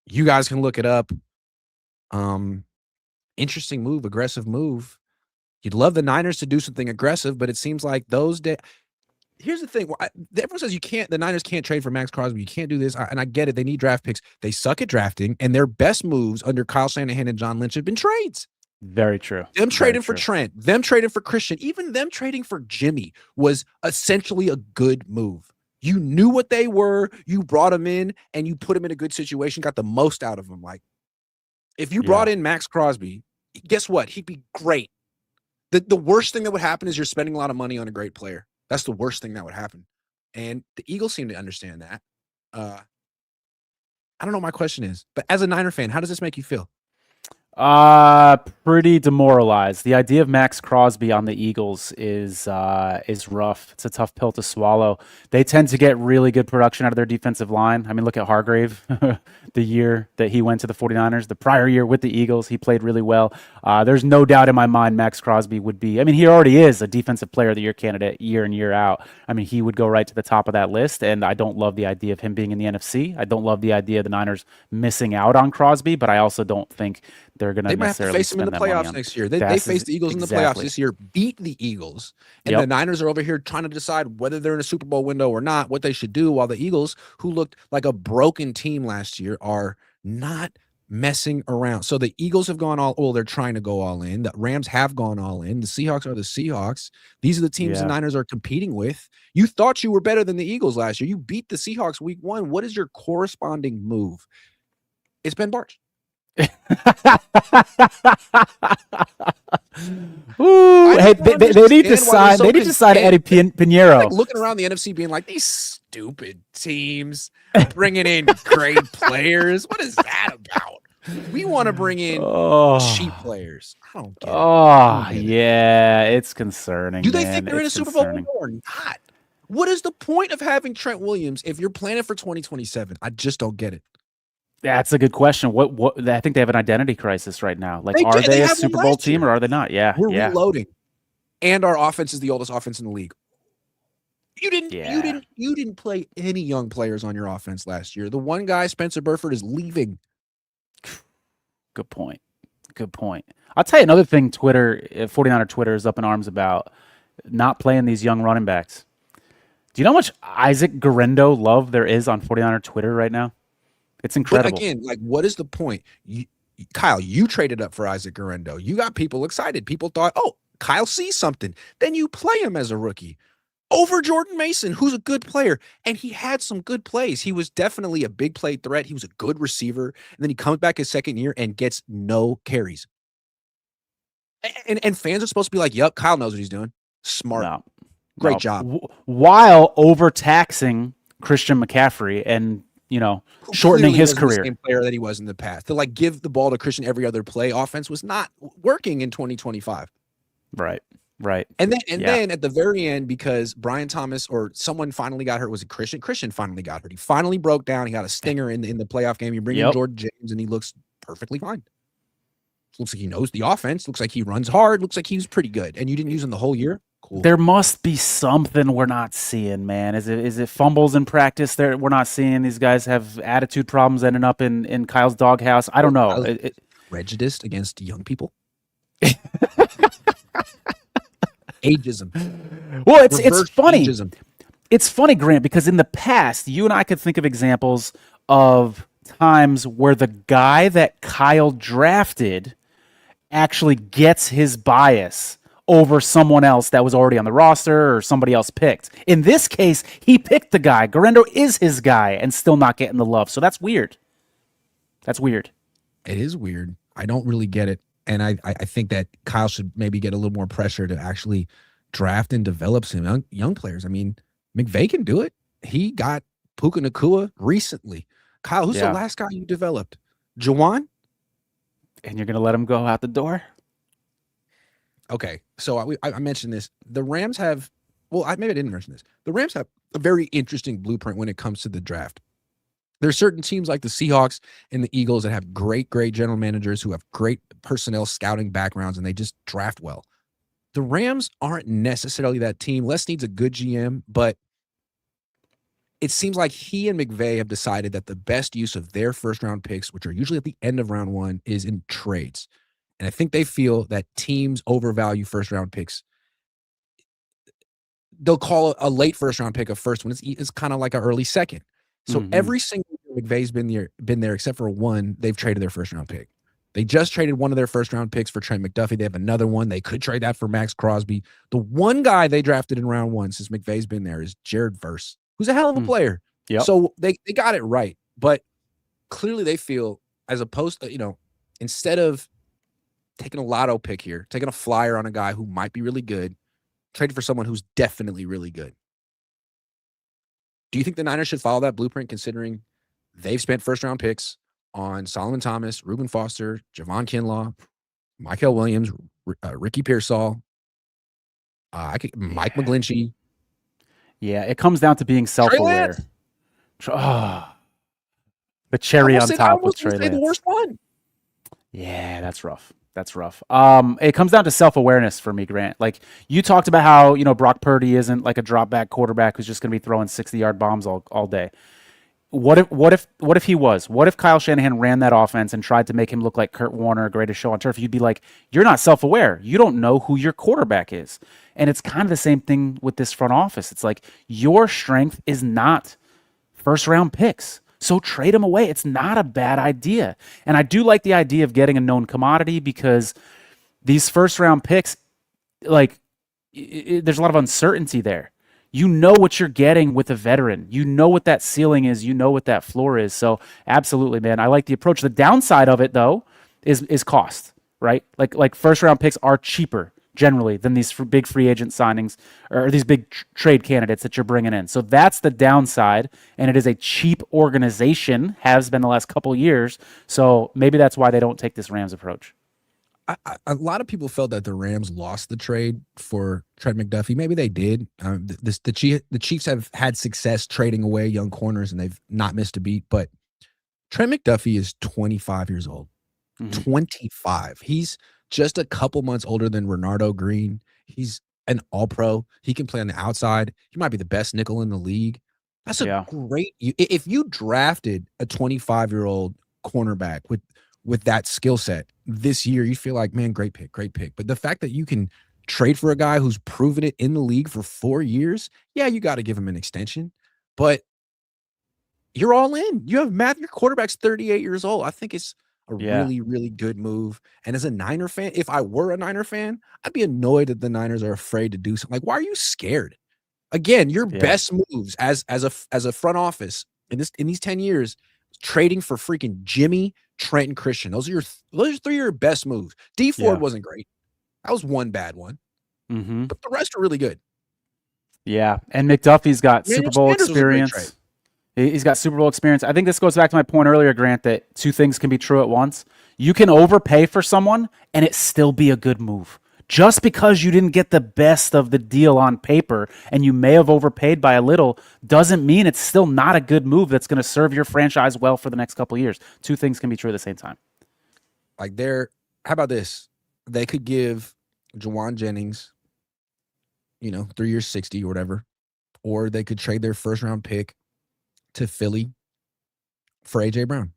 You guys can look it up. Interesting move, aggressive move. You'd love the Niners to do something aggressive, but it seems like those days. Here's the thing. Everyone says the Niners can't trade for Max Crosby. You can't do this. And I get it. They need draft picks. They suck at drafting, and their best moves under Kyle Shanahan and John Lynch have been trades.
Very true.
Them trading for Trent, them trading for Christian, even them trading for Jimmy was essentially a good move. You knew what they were. You brought them in, and you put them in a good situation, got the most out of them. Like, if you brought in Max Crosby, guess what? He'd be great. The worst thing that would happen is you're spending a lot of money on a great player. That's the worst thing that would happen. And the Eagles seem to understand that. I don't know what my question is, but as a Niner fan, how does this make you feel?
Pretty demoralized. The idea of Max Crosby on the Eagles is rough. It's a tough pill to swallow. They tend to get really good production out of their defensive line. I mean, look at Hargrave, the year that he went to the 49ers. The prior year with the Eagles, he played really well. There's no doubt in my mind Max Crosby would be, I mean, he already is a defensive player of the year candidate year in, year out. I mean, he would go right to the top of that list, and I don't love the idea of him being in the NFC. I don't love the idea of the Niners missing out on Crosby, but I also don't think they're going to necessarily
face them in the playoffs next year. They faced the Eagles in the playoffs this year, beat the Eagles, and the Niners are over here trying to decide whether they're in a Super Bowl window or not, what they should do, while the Eagles, who looked like a broken team last year, are not messing around. So the Eagles have gone they're trying to go all in. The Rams have gone all in. The Seahawks are the Seahawks. These are the teams the Niners are competing with. You thought you were better than the Eagles last year. You beat the Seahawks week 1. What is your corresponding move? It's Ben Barch.
Ooh, hey, they need to sign. They need to sign Eddie Pinheiro.
Like looking around the NFC, being like, these stupid teams bringing in great players. What is that about? We want to bring in cheap players. I don't get it.
Yeah, it's concerning.
Do they think they're in a Super Bowl or not? What is the point of having Trent Williams if you're planning for 2027? I just don't get it.
That's a good question. What I think they have an identity crisis right now. Like, are they a Super Bowl team or are they not? Yeah,
we're reloading, and our offense is the oldest offense in the league. You didn't play any young players on your offense last year. The one guy, Spencer Burford, is leaving.
Good point. I'll tell you another thing. 49er Twitter is up in arms about not playing these young running backs. Do you know how much Isaac Guerrero love there is on 49er Twitter right now? It's incredible.
But again, like, what is the point? Kyle, you traded up for Isaac Guerrero. You got people excited. People thought, oh, Kyle sees something. Then you play him as a rookie over Jordan Mason, who's a good player. And he had some good plays. He was definitely a big play threat. He was a good receiver. And then he comes back his second year and gets no carries. And fans are supposed to be like, yep, Kyle knows what he's doing. Smart. Great job.
While overtaxing Christian McCaffrey and, shortening his career.
The same player that he was in the past. To give the ball to Christian every other play offense was not working in 2025.
Right.
And then at the very end, because Brian Thomas or someone finally got hurt, was it Christian? Christian finally got hurt. He finally broke down. He got a stinger in the playoff game. You bring in Jordan James, and he looks perfectly fine. Looks like he knows the offense. Looks like he runs hard. Looks like he was pretty good. And you didn't use him the whole year? Cool.
There must be something we're not seeing, man. Is it fumbles in practice? We're not seeing these guys have attitude problems ending up in Kyle's doghouse. I don't know.
Prejudiced against young people. Ageism.
Well, it's funny. Ageism. It's funny, Grant, because in the past, you and I could think of examples of times where the guy that Kyle drafted actually gets his bias over someone else that was already on the roster or somebody else picked. In this case, he picked the guy. Guerrero is his guy and still not getting the love. So that's weird. It
is weird. I don't really get it. And I think that Kyle should maybe get a little more pressure to actually draft and develop some young players. I mean, McVay can do it. He got Puka Nacua recently. Kyle, who's the last guy you developed? Jauan?
And you're going to let him go out the door?
Okay, so I mentioned this. The Rams have well, maybe I didn't mention this. The Rams have a very interesting blueprint when it comes to the draft. There's certain teams like the Seahawks and the Eagles that have great general managers who have great personnel scouting backgrounds, and they just draft well. The Rams aren't necessarily that team. Les needs a good GM, but it seems like he and McVay have decided that the best use of their first-round picks, which are usually at the end of round one, is in trades. And I think they feel that teams overvalue first-round picks. They'll call a late first-round pick a first one. It's kind of like an early second. So every single year McVay's been there except for one, they've traded their first-round pick. They just traded one of their first-round picks for Trent McDuffie. They have another one. They could trade that for Max Crosby. The one guy they drafted in round one since McVay's been there is Jared Verse, who's a hell of a player.
Yep.
So they got it right. But clearly they feel, as opposed to, instead of taking a lotto pick here, taking a flyer on a guy who might be really good, trade for someone who's definitely really good. Do you think the Niners should follow that blueprint, considering they've spent first-round picks on Solomon Thomas, Reuben Foster, Javon Kinlaw, Michael Williams, Ricky Pearsall, Mike McGlinchey?
Yeah, it comes down to being self-aware. The cherry on top with Trey Lance.
The worst one.
Yeah, that's rough. That's rough. It comes down to self-awareness for me, Grant. Like, you talked about how, Brock Purdy isn't like a drop-back quarterback who's just going to be throwing 60-yard bombs all day. What if he was? What if Kyle Shanahan ran that offense and tried to make him look like Kurt Warner, greatest show on turf? You'd be like, you're not self-aware. You don't know who your quarterback is. And it's kind of the same thing with this front office. It's like, your strength is not first-round picks. So trade them away. It's not a bad idea. And I do like the idea of getting a known commodity, because these first-round picks, there's a lot of uncertainty there. You know what you're getting with a veteran. You know what that ceiling is. You know what that floor is. So absolutely, man, I like the approach. The downside of it, though, is cost, right? Like first-round picks are cheaper generally than these big free agent signings or these big trade candidates that you're bringing in. So that's the downside, and it is a cheap organization, has been the last couple of years. So maybe that's why they don't take this Rams approach.
A lot of people felt that the Rams lost the trade for Trent McDuffie. Maybe they did. The Chiefs have had success trading away young corners, and they've not missed a beat. But Trent McDuffie is 25 years old. 25. He's just a couple months older than Renardo Green. He's an all-pro. He can play on the outside. He might be the best nickel in the league. That's a great – if you drafted a 25-year-old cornerback with that skill set this year, you feel like, man, great pick. But the fact that you can trade for a guy who's proven it in the league for 4 years, yeah, you got to give him an extension. But you're all in. You have your quarterback's 38 years old. I think it's a really, really good move. And as a Niner fan, if I were a Niner fan, I'd be annoyed that the Niners are afraid to do something. Like, why are you scared? Again, your best moves as a front office in these 10 years, trading for freaking Jimmy, Trent, and Christian. Those are three of your best moves. D Ford wasn't great. That was one bad one. But the rest are really good. Yeah.
And McDuffie's got Super Bowl experience. He's got Super Bowl experience. I think this goes back to my point earlier, Grant, that two things can be true at once. You can overpay for someone and it still be a good move. Just because you didn't get the best of the deal on paper and you may have overpaid by a little doesn't mean it's still not a good move that's going to serve your franchise well for the next couple of years. Two things can be true at the same time.
Like how about this? They could give Jauan Jennings, 3 years, 60 or whatever, or they could trade their first round pick to Philly for A.J. Brown,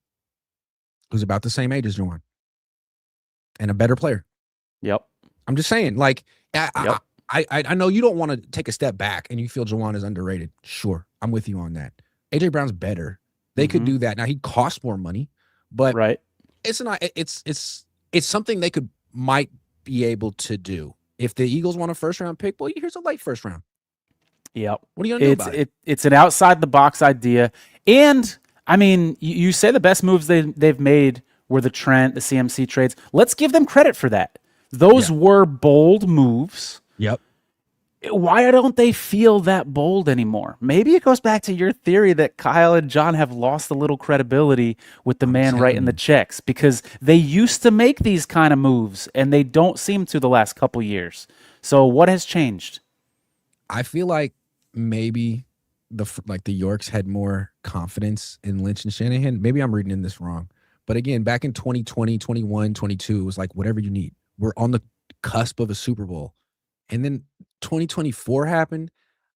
who's about the same age as Jauan and a better player.
Yep.
I'm just saying, I know you don't want to take a step back and you feel Jauan is underrated. Sure, I'm with you on that. A.J. Brown's better. They could do that. Now, he costs more money, but it's not. It's something they might be able to do. If the Eagles want a first round pick, well, here's a late first round.
Yep.
What are you going to do about it?
It's an outside the box idea. And I mean, you say the best moves they've made were the Trent, the CMC trades. Let's give them credit for that. Those were bold moves.
Yep.
Why don't they feel that bold anymore? Maybe it goes back to your theory that Kyle and John have lost a little credibility with the man writing the checks, because they used to make these kind of moves and they don't seem to the last couple years. So what has changed?
I feel like maybe the Yorks had more confidence in Lynch and Shanahan. Maybe I'm reading in this wrong. But again, back in 2020, 21, 22, it was like whatever you need. We're on the cusp of a Super Bowl. And then 2024 happened.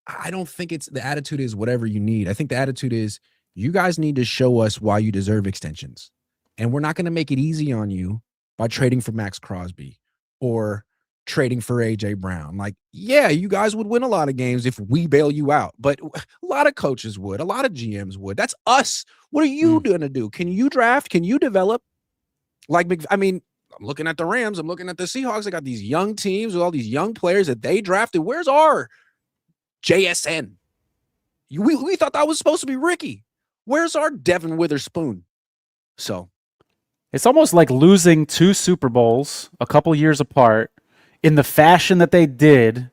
I don't think it's the attitude is whatever you need. I think the attitude is you guys need to show us why you deserve extensions. And we're not going to make it easy on you by trading for Max Crosby or trading for AJ Brown. Like, yeah, you guys would win a lot of games if we bail you out, but a lot of coaches would, a lot of GMs would. That's us. What are you going to do? Can you draft? Can you develop? Like, I mean, I'm looking at the Rams. I'm looking at the Seahawks. They got these young teams with all these young players that they drafted. Where's our JSN? We thought that was supposed to be Ricky. Where's our Devin Witherspoon? So
it's almost like losing 2 Super Bowls a couple years apart in the fashion that they did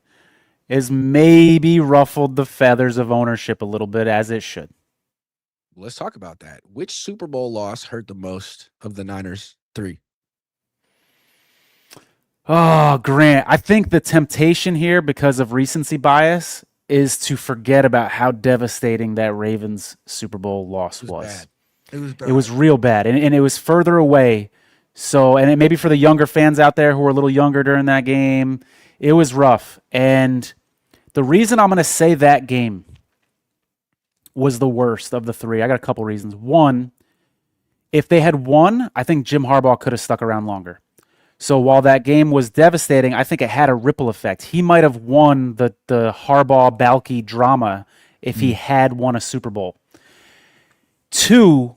is maybe ruffled the feathers of ownership a little bit, as it should.
Let's talk about that. Which Super Bowl loss hurt the most of the Niners 3?
Oh, Grant, I think the temptation here, because of recency bias, is to forget about how devastating that Ravens Super Bowl loss was.
Bad. It was bad.
It was real bad, and it was further away. So, and it maybe for the younger fans out there who were a little younger during that game, it was rough. And the reason I'm going to say that game was the worst of the 3, I got a couple reasons. One, if they had won, I think Jim Harbaugh could have stuck around longer. So while that game was devastating, I think it had a ripple effect. He might have won the Harbaugh-Balky drama if he had won a Super Bowl. 2,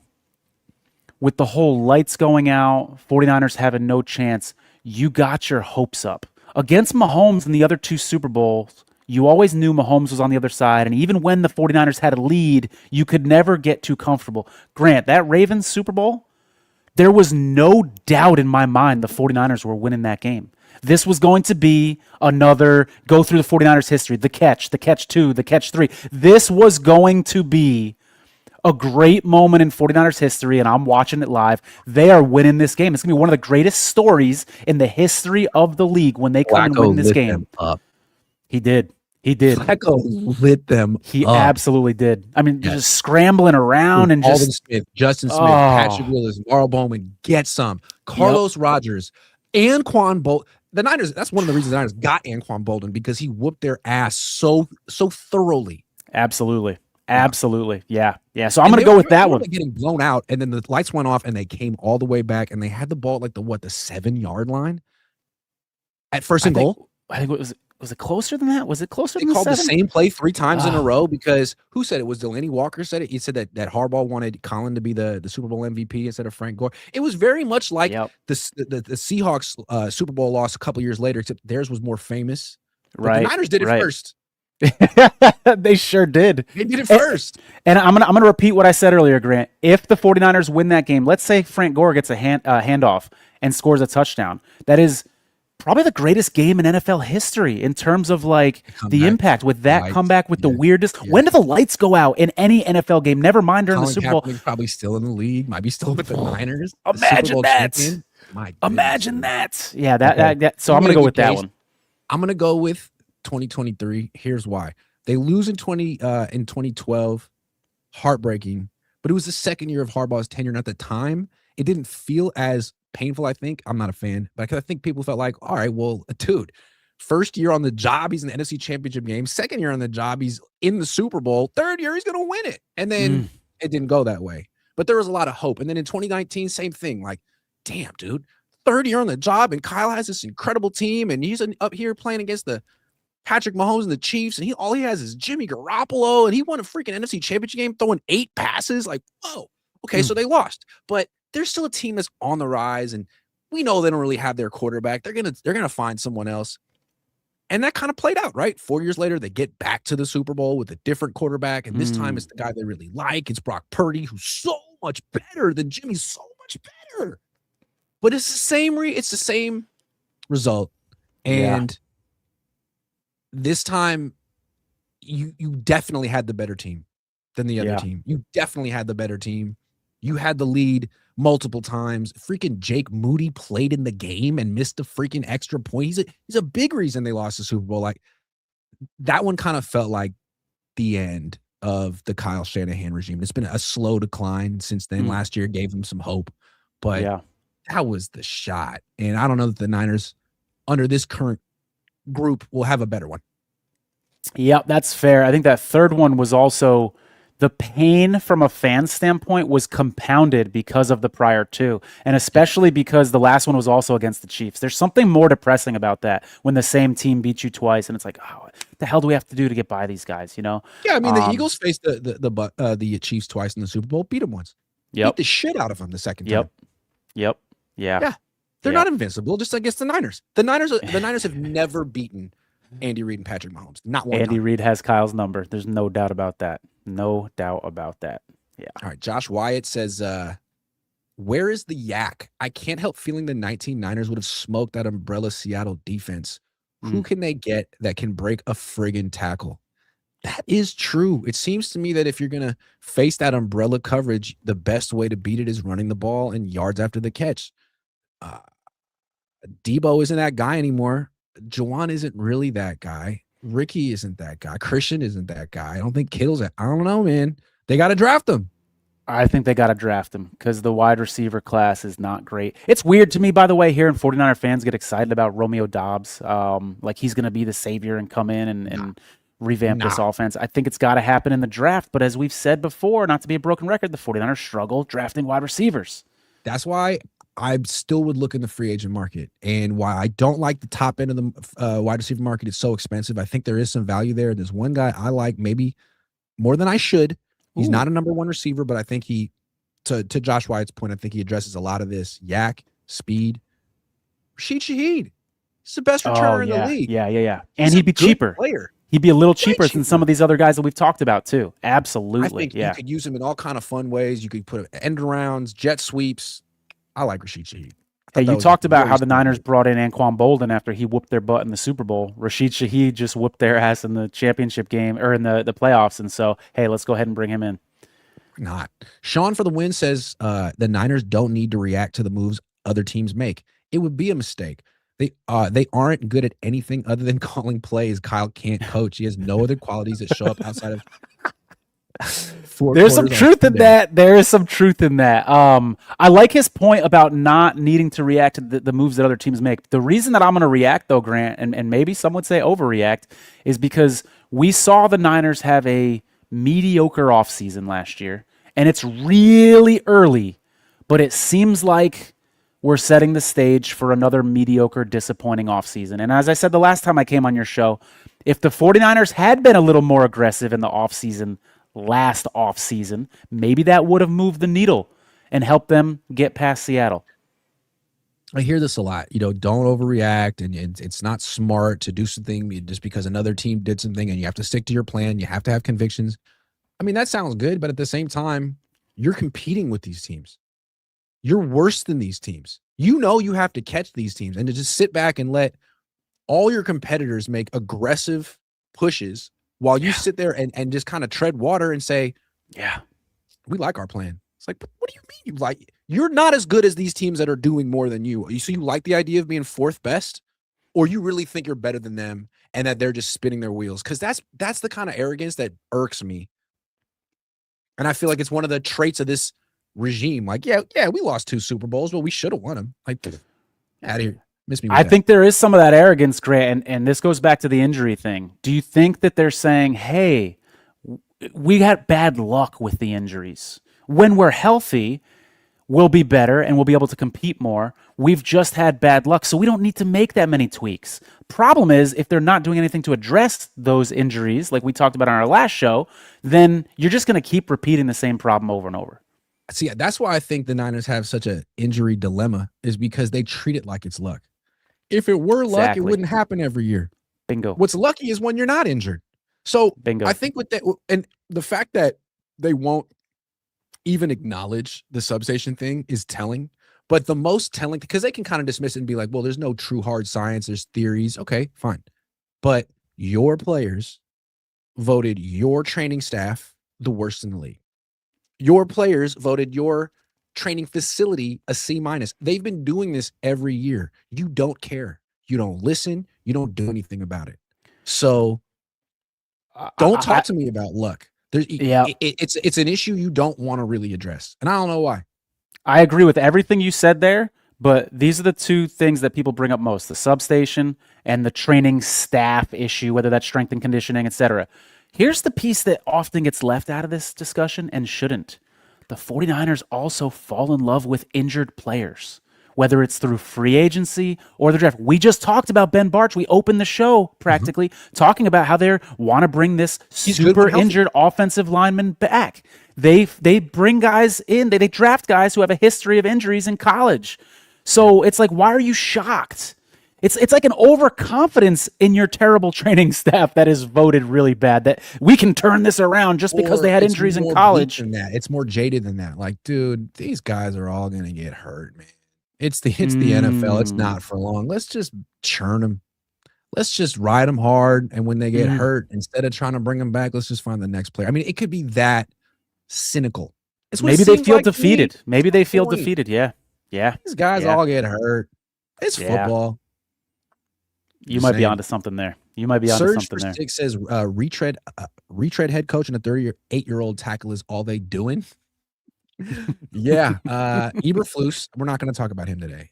with the whole lights going out, 49ers having no chance, you got your hopes up. Against Mahomes in the other 2 Super Bowls, you always knew Mahomes was on the other side, and even when the 49ers had a lead, you could never get too comfortable. Grant, that Ravens Super Bowl, there was no doubt in my mind the 49ers were winning that game. This was going to be another go through the 49ers history, the catch 2, the catch 3. This was going to be a great moment in 49ers history, and I'm watching it live. They are winning this game. It's going to be one of the greatest stories in the history of the league when they come and win this game. He did.
Flacco lit them
He
up.
Absolutely did. I mean, just scrambling around and
Alden
just
Smith, Justin Smith, Patrick Willis, Marl Bowman, get some. Carlos Rogers, Anquan Bolden. The Niners, that's one of the reasons the Niners got Anquan Bolden, because he whooped their ass so thoroughly.
Absolutely. Yeah. So I'm going to go with that one.
Getting blown out, and then the lights went off, and they came all the way back, and they had the ball at the 7-yard line at first and goal.
I think was it closer than that? Was it closer than 7?
They called the same play 3 times in a row, because who said it? Was Delaney Walker said it? He said that Harbaugh wanted Colin to be the Super Bowl MVP instead of Frank Gore. It was very much like the Seahawks Super Bowl loss a couple years later, except theirs was more famous. But the Niners did it first.
They sure did.
They did it first.
And I'm gonna repeat what I said earlier, Grant. If the 49ers win that game, let's say Frank Gore gets a handoff and scores a touchdown. That is probably the greatest game in NFL history in terms of like the impact with that comeback with the weirdest. Yeah. When do the lights go out in any NFL game? Never mind during the Super Bowl.
Probably still in the league. Might be still with the Niners.
Imagine that. Imagine that. Yeah, that. So I'm gonna go with that one.
I'm gonna go with 2023. Here's why. They lose in 2012. Heartbreaking. But it was the second year of Harbaugh's tenure. And at the time, it didn't feel as painful, I think. I'm not a fan, but I think people felt like, all right, well, dude, first year on the job, he's in the NFC Championship game. Second year on the job, he's in the Super Bowl. Third year, he's going to win it. And then it didn't go that way. But there was a lot of hope. And then in 2019, same thing. Like, damn, dude, third year on the job, and Kyle has this incredible team, and he's up here playing against the Patrick Mahomes and the Chiefs, and all he has is Jimmy Garoppolo, and he won a freaking NFC Championship game throwing 8 passes. Like, whoa, okay, so they lost. But they're still a team that's on the rise, and we know they don't really have their quarterback. They're gonna find someone else. And that kind of played out, right? 4 years later, they get back to the Super Bowl with a different quarterback, and this time it's the guy they really like. It's Brock Purdy, who's so much better than Jimmy, so much better. But it's the same result. And this time, you definitely had the better team than the other team. You definitely had the better team. You had the lead multiple times. Freaking Jake Moody played in the game and missed the freaking extra point. He's a big reason they lost the Super Bowl. Like, that one kind of felt like the end of the Kyle Shanahan regime. It's been a slow decline since then.
Mm.
Last year gave them some hope, but
Yeah.
that was the shot. And I don't know that the Niners, under this current group, will have a better one.
Yep, that's fair. I think that third one was also the pain from a fan standpoint was compounded because of the prior two, and especially because the last one was also against the Chiefs. There's something more depressing about that when the same team beats you twice, and it's like, oh, what the hell do we have to do to get by these guys? You know?
Yeah, I mean the Eagles faced the Chiefs twice in the Super Bowl, beat them once.
Yep.
Beat the shit out of them the second time.
Yep. Yep. Yeah.
Yeah. They're not invincible, just against the Niners. The Niners have never beaten Andy Reid and Patrick Mahomes. Not one
Andy
time.
Reid has Kyle's number. There's no doubt about that. No doubt about that. Yeah.
All right. Josh Wyatt says, where is the yak? I can't help feeling the 19 Niners would have smoked that umbrella Seattle defense. Who can they get that can break a friggin' tackle? That is true. It seems to me that if you're going to face that umbrella coverage, the best way to beat it is running the ball and yards after the catch. Debo isn't that guy anymore. Jauan isn't really that guy. Ricky isn't that guy. Christian isn't that guy. I don't think Kittle's that. I don't know, man. They got to draft him.
I think they got to draft him because the wide receiver class is not great. It's weird to me, by the way, hearing 49er fans get excited about Romeo Doubs. Like he's going to be the savior and come in and revamp this offense. I think it's got to happen in the draft. But as we've said before, not to be a broken record, the 49ers struggle drafting wide receivers.
That's why I still would look in the free agent market, and why I don't like the top end of the wide receiver market. It's so expensive. I think there is some value there. There's one guy I like maybe more than I should. He's not a number one receiver, but I think to Josh Wyatt's point, I think he addresses a lot of this. Yak, speed. Rashid Shaheed. He's the best returner in the league.
Yeah. And he'd be cheaper.
Player.
He'd be a little cheaper than some of these other guys that we've talked about too. Absolutely.
I think you could use him in all kind of fun ways. You could put end arounds, jet sweeps. I like Rashid Shaheed.
Hey, you talked about how the Niners brought in Anquan Bolden after he whooped their butt in the Super Bowl. Rashid Shaheed just whooped their ass in the championship game or in the playoffs. And so, hey, let's go ahead and bring him in.
Not. Sean for the win says the Niners don't need to react to the moves other teams make. It would be a mistake. They aren't good at anything other than calling plays. Kyle can't coach. He has no other qualities that show up outside of
There's some truth in that. There is some truth in that. I like his point about not needing to react to the moves that other teams make. The reason that I'm going to react, though, Grant, and maybe some would say overreact, is because we saw the Niners have a mediocre offseason last year, and it's really early, but it seems like we're setting the stage for another mediocre, disappointing offseason. And as I said the last time I came on your show, if the 49ers had been a little more aggressive in the offseason last offseason, maybe that would have moved the needle and helped them get past Seattle.
I hear this a lot. Don't overreact, and it's not smart to do something just because another team did something, and you have to stick to your plan. You have to have convictions. I mean, that sounds good, but at the same time, you're competing with these teams. You're worse than these teams. You have to catch these teams, and to just sit back and let all your competitors make aggressive pushes while you sit there and just kind of tread water and say, yeah, we like our plan. It's like, what do you mean you're not as good as these teams that are doing more than you? So you like the idea of being fourth best, or you really think you're better than them and that they're just spinning their wheels? Because that's the kind of arrogance that irks me. And I feel like it's one of the traits of this regime. Like, yeah, we lost 2 Super Bowls, but we should have won them. Like, out of here. Miss me with
I
that.
think there is some of that arrogance, Grant, and this goes back to the injury thing. Do you think that they're saying, hey, we had bad luck with the injuries? When we're healthy, we'll be better and we'll be able to compete more. We've just had bad luck, so we don't need to make that many tweaks. Problem is, if they're not doing anything to address those injuries, like we talked about on our last show, then you're just going to keep repeating the same problem over and over.
See, that's why I think the Niners have such an injury dilemma, is because they treat it like it's luck. If it were luck, it wouldn't happen every year.
Bingo.
What's lucky is when you're not injured. So
bingo.
I think with that, and the fact that they won't even acknowledge the substation thing is telling. But the most telling, because they can kind of dismiss it and be like, well, there's no true hard science. There's theories. Okay, fine. But your players voted your training staff the worst in the league. Your players voted your training facility a C-. They've been doing this every year. You don't care. You don't listen. You don't do anything about it. So Don't talk to me about luck.
Yeah.
It's an issue you don't want to really address, and I don't know why.
I agree with everything you said there, but these are the two things that people bring up most: the substation and the training staff issue, whether that's strength and conditioning, etc. Here's the piece that often gets left out of this discussion and shouldn't. The 49ers also fall in love with injured players, whether it's through free agency or the draft. We just talked about Ben Barch. We opened the show practically talking about how they want to bring this super injured offensive lineman back. They bring guys in. They draft guys who have a history of injuries in college. So it's like, why are you shocked? It's like an overconfidence in your terrible training staff that is voted really bad, that we can turn this around just because they had injuries in college.
Than that. It's more jaded than that. Like, dude, these guys are all going to get hurt, man. It's the NFL. It's not for long. Let's just churn them. Let's just ride them hard. And when they get hurt, instead of trying to bring them back, let's just find the next player. I mean, it could be that cynical.
Maybe they feel defeated. Maybe they feel defeated. Yeah. Yeah.
These guys all get hurt. It's football.
You might be onto something there. You might be onto something there.
Surge says retread head coach and a 38-year-old tackle is all they doing. Yeah. Eberflus. We're not going to talk about him today.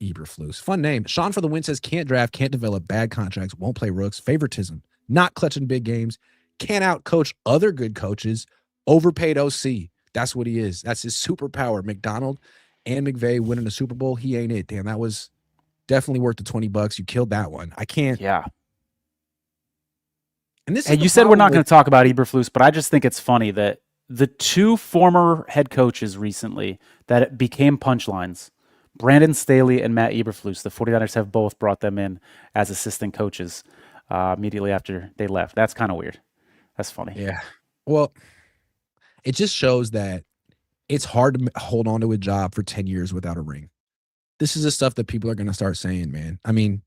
Eberflus. Fun name. Sean for the win says can't draft, can't develop, bad contracts, won't play rooks, favoritism, not clutching big games, can't out coach other good coaches, overpaid OC. That's what he is. That's his superpower. McDonald and McVay winning a Super Bowl. He ain't it. Damn, that was definitely worth the $20. You killed that one. I can't.
Yeah.
And this.
And you said we're not going to talk about Eberflus, but I just think it's funny that the two former head coaches recently that became punchlines, Brandon Staley and Matt Eberflus, the 49ers have both brought them in as assistant coaches immediately after they left. That's kind of weird. That's funny.
Yeah. Well, it just shows that it's hard to hold on to a job for 10 years without a ring. This is the stuff that people are going to start saying, man. I mean,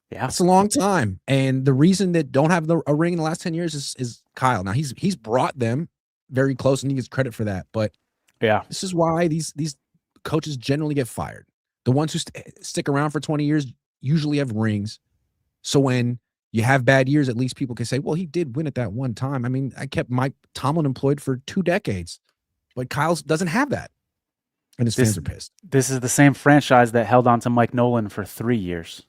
yeah, it's a long time. And the reason that don't have a ring in the last 10 years is Kyle. Now, he's brought them very close, and he gets credit for that. But
yeah,
this is why these coaches generally get fired. The ones who stick around for 20 years usually have rings. So when you have bad years, at least people can say, well, he did win at that one time. I mean, I kept Mike Tomlin employed for 2 decades. But Kyle doesn't have that. And his fans are pissed.
This is the same franchise that held on to Mike Nolan for 3 years.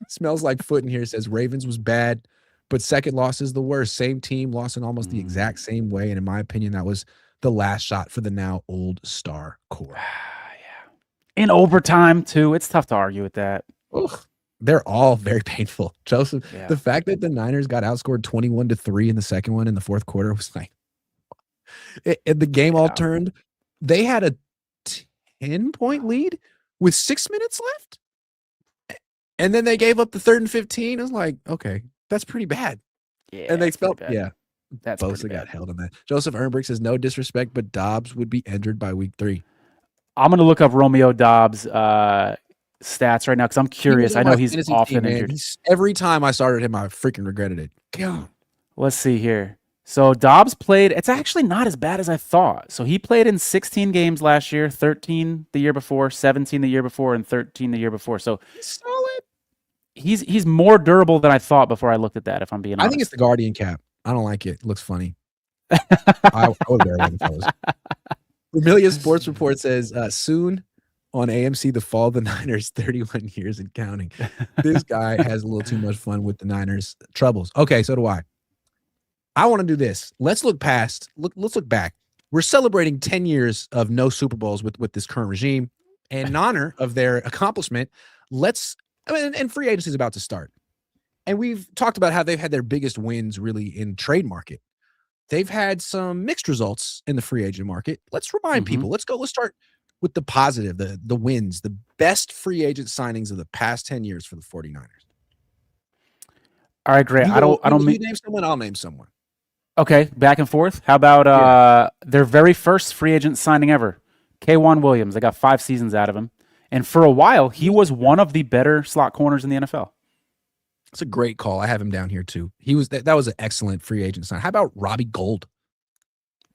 Smells like foot in here. Says Ravens was bad, but second loss is the worst. Same team, lost in almost the exact same way. And in my opinion, that was the last shot for the now old star core.
Yeah. In overtime, too. It's tough to argue with that.
Ugh. They're all very painful. Joseph, the fact that the Niners got outscored 21-3 in the second one in the fourth quarter was like, the game all turned. They had a 10-point lead with 6 minutes left. And then they gave up the 3rd and 15. It was like, okay, that's pretty bad.
Yeah.
And they felt,
that's
Bosa got held on that. Joseph Ehrenberg says, no disrespect, but Dobbs would be injured by week 3.
I'm going to look up Romeo Dobbs' stats right now because I'm curious. I know he's often injured.
Every time I started him, I freaking regretted it. God.
Let's see here. So Dobbs played, it's actually not as bad as I thought. So he played in 16 games last year, 13 the year before, 17 the year before, and 13 the year before. So
solid.
He's more durable than I thought before I looked at that, if I'm being honest.
I think it's the Guardian cap. I don't like it. It looks funny. I would wear one of those. Vermilia Sports Report says, soon on AMC, the fall of the Niners, 31 years and counting. This guy has a little too much fun with the Niners troubles. Okay, so do I. I want to do this. Let's look past. Let's look back. We're celebrating 10 years of no Super Bowls with this current regime. And in honor of their accomplishment, and free agency is about to start. And we've talked about how they've had their biggest wins really in trade market. They've had some mixed results in the free agent market. Let's remind people. Let's start with the positive, the wins, the best free agent signings of the past 10 years for the 49ers.
All right, great.
You name someone, I'll name someone.
Okay, back and forth. How about their very first free agent signing ever? Jauan Williams. They got 5 seasons out of him. And for a while, he was one of the better slot corners in the NFL.
That's a great call. I have him down here too. That was an excellent free agent sign. How about Robbie Gould?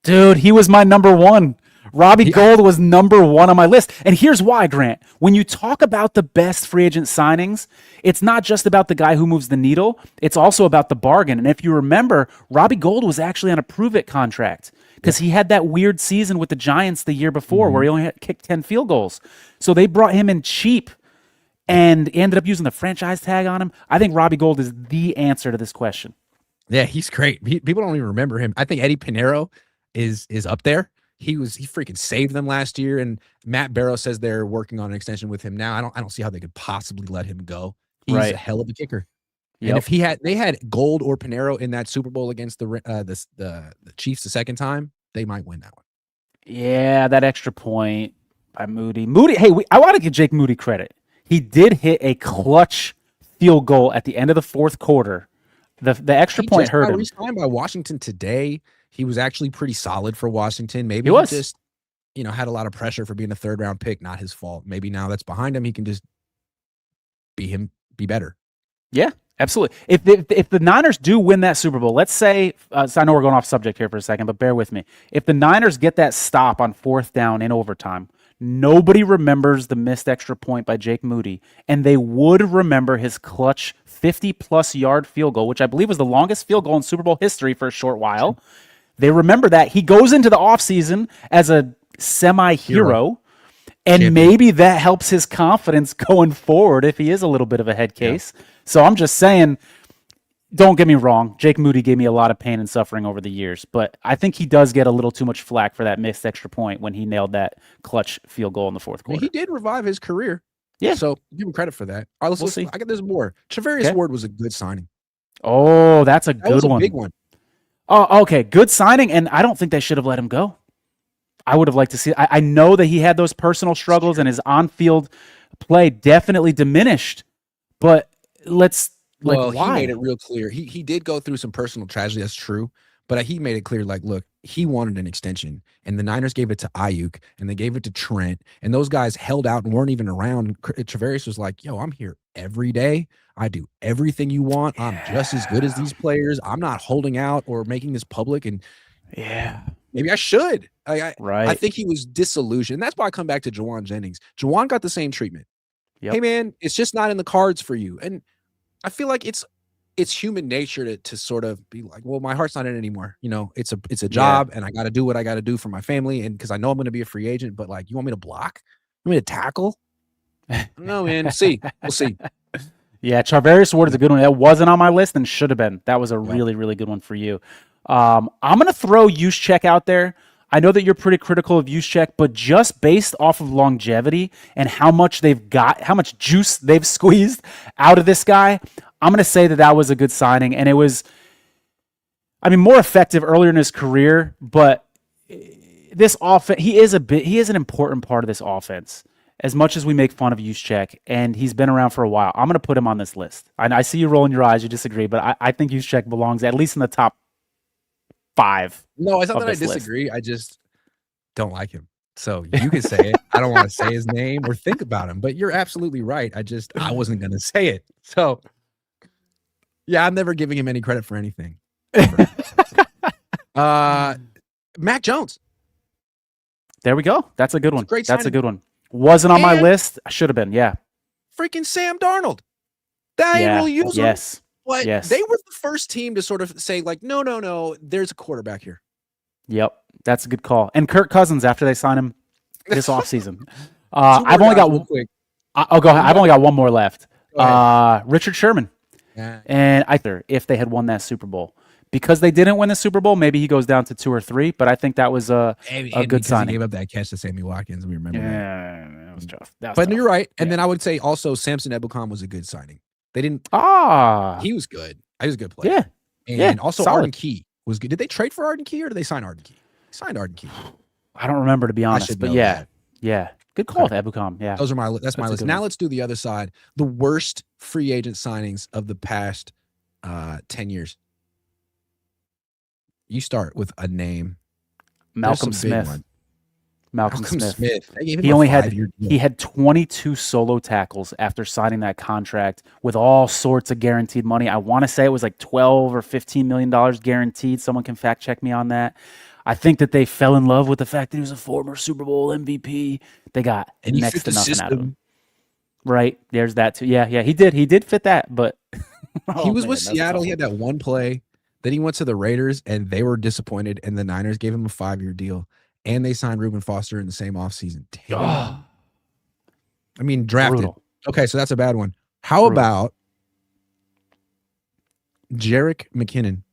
Dude, he was my number one. Robbie Gould was number 1 on my list. And here's why, Grant. When you talk about the best free agent signings, it's not just about the guy who moves the needle. It's also about the bargain. And if you remember, Robbie Gould was actually on a prove-it contract because he had that weird season with the Giants the year before where he only had kicked 10 field goals. So they brought him in cheap and ended up using the franchise tag on him. I think Robbie Gould is the answer to this question.
Yeah, he's great. People don't even remember him. I think Eddie Pinheiro is up there. He freaking saved them last year, and Matt Barrow says they're working on an extension with him now. I don't see how they could possibly let him go. He's a hell of a kicker. Yep. And if they had Gold or Pinheiro in that Super Bowl against the Chiefs the second time, they might win that one.
Yeah, that extra point by Moody. Hey, I want to give Jake Moody credit. He did hit a clutch field goal at the end of the fourth quarter. The extra point hurt him. He just got
re-signed by Washington today. He was actually pretty solid for Washington. Maybe he just, had a lot of pressure for being a third-round pick. Not his fault. Maybe now that's behind him, he can just be better.
Yeah, absolutely. If the Niners do win that Super Bowl, let's say, so I know we're going off subject here for a second, but bear with me. If the Niners get that stop on 4th down in overtime, nobody remembers the missed extra point by Jake Moody, and they would remember his clutch 50-plus yard field goal, which I believe was the longest field goal in Super Bowl history for a short while. They remember that. He goes into the offseason as a semi-hero, and maybe that helps his confidence going forward if he is a little bit of a head case. Yeah. So I'm just saying, don't get me wrong, Jake Moody gave me a lot of pain and suffering over the years, but I think he does get a little too much flack for that missed extra point when he nailed that clutch field goal in the fourth quarter.
He did revive his career.
Yeah.
So give him credit for that. All right, we'll see. I got this more. Travarius Ward was a good signing.
Oh, that's a good one.
Big one.
Oh, okay. Good signing, and I don't think they should have let him go. I would have liked to see. I know that he had those personal struggles, and his on-field play definitely diminished. But why?
He made it real clear. He did go through some personal tragedy. That's true. But he made it clear, look, he wanted an extension, and the Niners gave it to Ayuk, and they gave it to Trent, and those guys held out and weren't even around. Travarius was like, yo, I'm here every day. I do everything you want. I'm just as good as these players. I'm not holding out or making this public, and maybe I should. I think he was disillusioned. And that's why I come back to Jauan Jennings. Jauan got the same treatment. Yep. Hey, man, it's just not in the cards for you. And I feel like it's human nature to sort of be like, well, my heart's not in it anymore. It's a job, and I got to do what I got to do for my family, and because I know I'm going to be a free agent. But you want me to block? You want me to tackle? No, man. We'll see.
Yeah, Travarius Ward is a good one. That wasn't on my list and should have been. That was a really, really good one for you. I'm going to throw Juszczyk out there. I know that you're pretty critical of Juszczyk, but just based off of longevity and how much how much juice they've squeezed out of this guy, I'm going to say that was a good signing. And it was, more effective earlier in his career, but this offense, he is an important part of this offense. As much as we make fun of Juszczyk, and he's been around for a while, I'm going to put him on this list. I see you rolling your eyes, you disagree, but I think Juszczyk belongs at least in the top 5.
No, it's not that I disagree. List. I just don't like him. So you can say it. I don't want to say his name or think about him, but you're absolutely right. I wasn't going to say it. So, yeah, I'm never giving him any credit for anything. Mac Jones.
There we go. That's a good one.
Great
That's a good one. Wasn't on my list. I should have been. Yeah.
Freaking Sam Darnold. They will use him. But they were the first team to sort of say, no, there's a quarterback here.
Yep. That's a good call. And Kirk Cousins after they sign him this offseason. I've only got one. I'll go ahead. I've only got one more left. Richard Sherman. Yeah. And if they had won that Super Bowl. Because they didn't win the Super Bowl, maybe he goes down to 2 or 3, but I think that was a good signing.
He gave up that catch to Sammy Watkins. We remember that.
Yeah, that was tough.
But you're right. And then I would say also Samson Ebukam was a good signing. They didn't. He was good. He was a good player.
Yeah.
And also Arden Key was good. Did they trade for Arden Key or did they sign Arden Key? They signed Arden Key.
I don't remember, to be honest. But yeah. Good call with Ebukam. Yeah.
That's my list. Now let's do the other side. The worst free agent signings of the past 10 years. You start with a name.
Malcolm Smith. Malcolm Smith.
He
had 22 solo tackles after signing that contract with all sorts of guaranteed money. I want to say it was like $12 or $15 million guaranteed. Someone can fact check me on that. I think that they fell in love with the fact that he was a former Super Bowl MVP. They got
And he
next
fit
to
the
nothing out of him.
system.
Right. There's that too. Yeah. He did fit that, but
He was with
that's
Seattle. He
tough.
had that one play. Then he went to the Raiders, and they were disappointed, and the Niners gave him a 5-year deal, and they signed Reuben Foster in the same offseason.
Oh,
I mean, drafted.
brutal.
Okay, so that's a bad one. How about Jerick McKinnon?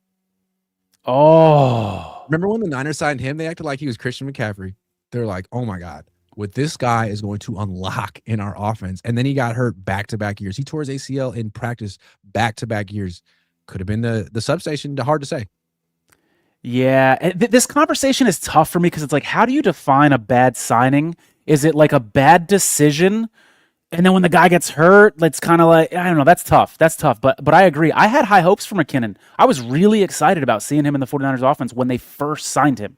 Oh,
Remember when the Niners signed him? They acted like he was Christian McCaffrey. They're like, oh my God, what this guy is going to unlock in our offense. And then he got hurt back-to-back years. He tore his ACL in practice back-to-back years. Could have been the substation. Hard to say.
yeah. This conversation is tough for me because it's like, how do you define a bad signing? Is it like a bad decision? And then when the guy gets hurt, it's kind of like, I don't know. That's tough. But I agree. I had high hopes for McKinnon. I was really excited about seeing him in the 49ers offense when they first signed him.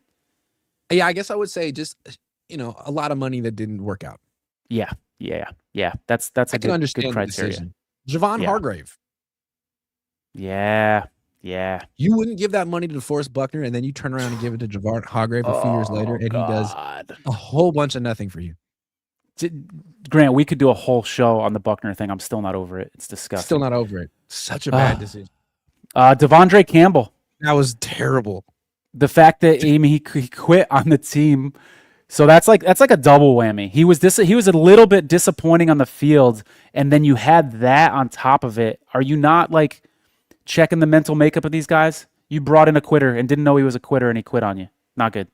Yeah, I guess I would say just, a lot of money that didn't work out.
Yeah. That's
I can understand
good
the
criteria.
decision. Javon Hargrave.
Yeah.
You wouldn't give that money to DeForest Buckner, and then you turn around and give it to Javon Hargrave a few years later, and he does a whole bunch of nothing for you.
Grant, we could do a whole show on the Buckner thing. I'm still not over it. It's disgusting.
Still not over it. Such a bad decision.
Devondre Campbell.
That was terrible.
The fact that he quit on the team, so that's like a double whammy. He was a little bit disappointing on the field, and then you had that on top of it. Are you not like checking the mental makeup of these guys? You brought in a quitter and didn't know he was a quitter, and he quit on you. Not good.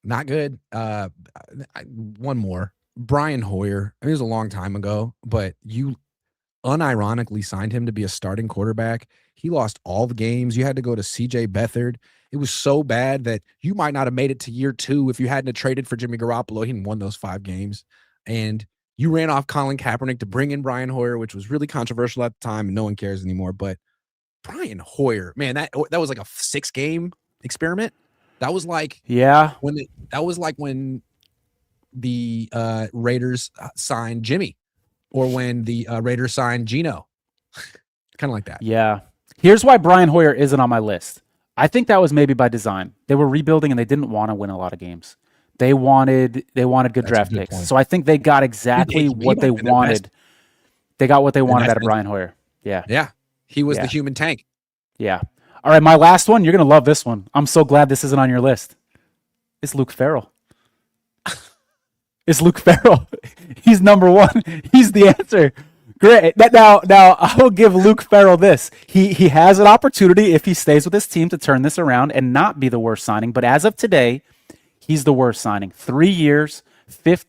Not good. One more. Brian Hoyer. I mean, it was a long time ago, but you unironically signed him to be a starting quarterback. He lost all the games. You had to go to CJ Beathard. It was so bad that you might not have made it to year 2 if you hadn't traded for Jimmy Garoppolo. He won those 5 games. And you ran off Colin Kaepernick to bring in Brian Hoyer, which was really controversial at the time, and no one cares anymore. But Brian Hoyer, man, that was like a 6-game experiment. That was like when the Raiders signed Jimmy, or when the Raiders signed Geno. Kind of like that.
Yeah. Here's why Brian Hoyer isn't on my list. I think that was maybe by design. They were rebuilding and they didn't want to win a lot of games. They wanted good draft picks. Point. So I think they got exactly what they wanted. They got what they wanted out of Brian Hoyer. Yeah.
Yeah. He was the human tank.
Yeah. All right, my last one. You're going to love this one. I'm so glad this isn't on your list. It's Luke Farrell. It's Luke Farrell. He's number 1. He's the answer. Great. Now I will give Luke Farrell this. He has an opportunity if he stays with his team to turn this around and not be the worst signing. But as of today, he's the worst signing. 3 years,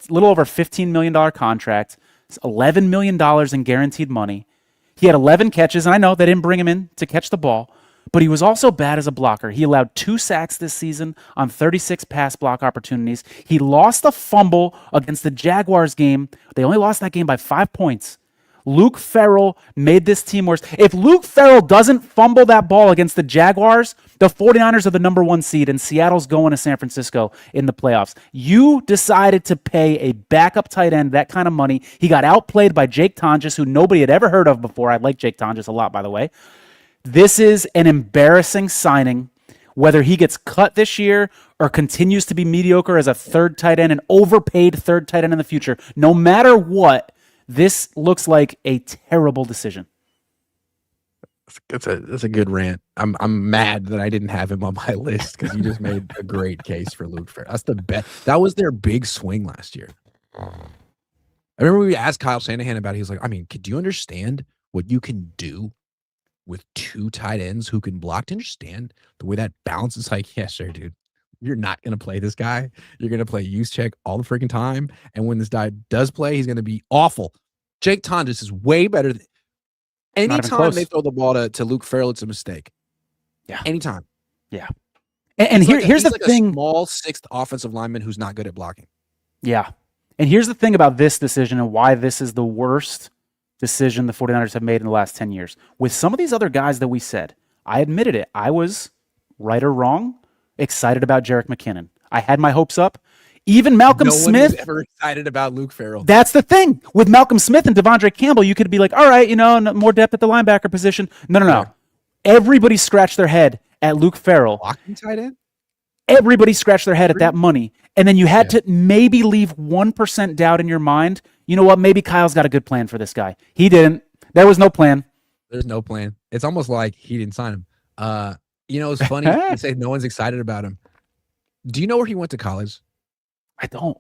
little over $15 million contract, $11 million in guaranteed money. He had 11 catches, and I know they didn't bring him in to catch the ball, but he was also bad as a blocker. He allowed 2 sacks this season on 36 pass block opportunities. He lost a fumble against the Jaguars game. They only lost that game by 5 points. Luke Farrell made this team worse. If Luke Farrell doesn't fumble that ball against the Jaguars, the 49ers are the number 1 seed, and Seattle's going to San Francisco in the playoffs. You decided to pay a backup tight end that kind of money. He got outplayed by Jake Tonjes, who nobody had ever heard of before. I like Jake Tonjes a lot, by the way. This is an embarrassing signing. Whether he gets cut this year or continues to be mediocre as a third tight end, an overpaid third tight end in the future, no matter what, this looks like a terrible decision.
That's a good rant. I'm mad that I didn't have him on my list because you just made a great case for Luke Farrell. That's the best. That was their big swing last year. I remember we asked Kyle Shanahan about it. He was like, I mean, could you understand what you can do with 2 tight ends who can block? To understand the way that bounces? Like, yeah, sure, dude. You're not going to play this guy. You're going to play use check all the freaking time. And when this guy does play, he's going to be awful. Jake Tonjes is way better. Anytime they throw the ball to Luke Farrell, it's a mistake.
Yeah.
Anytime.
Yeah. And here's the thing.
A small 6th offensive lineman who's not good at blocking.
Yeah. And here's the thing about this decision and why this is the worst decision the 49ers have made in the last 10 years. With some of these other guys that we said, I admitted it. I was, right or wrong, excited about Jerick McKinnon. I had my hopes up. Even Malcolm Smith.
No one was ever excited about Luke Farrell.
That's the thing. With Malcolm Smith and Devondre Campbell, you could be like, all right, more depth at the linebacker position. No. Everybody scratched their head at Luke Farrell.
Blocking tight end?
everybody scratched their head at that money. And then you had to maybe leave 1% doubt in your mind. You know what? Maybe Kyle's got a good plan for this guy. He didn't. There was no plan.
There's no plan. It's almost like he didn't sign him. It's funny. You say no one's excited about him. Do you know where he went to college?
I don't.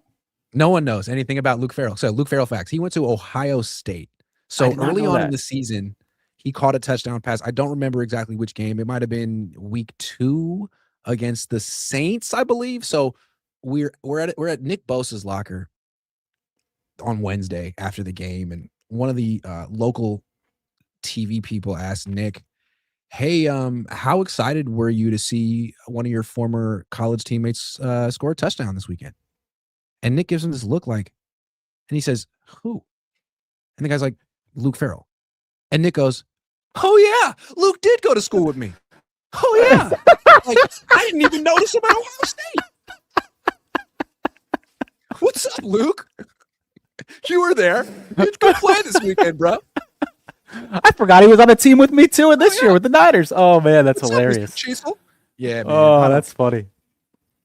No one knows anything about Luke Farrell. So Luke Farrell facts. He went to Ohio State. So early on in the season, he caught a touchdown pass. I don't remember exactly which game. It might have been week 2 against the Saints, I believe. So we're at Nick Bosa's locker on Wednesday after the game, and one of the local TV people asked Nick, "Hey, how excited were you to see one of your former college teammates score a touchdown this weekend?" And Nick gives him this look like, and he says, "Who?" And the guy's like, "Luke Farrell." And Nick goes, "Oh yeah, Luke did go to school with me. Oh yeah, like I didn't even notice him at Ohio State. What's up, Luke? You were there. It's good play this weekend, bro."
I forgot he was on a team with me too this year with the Niners. Oh man, that's
What's
hilarious.
Up, Mr. Chisel? Yeah, man.
Oh, that's funny.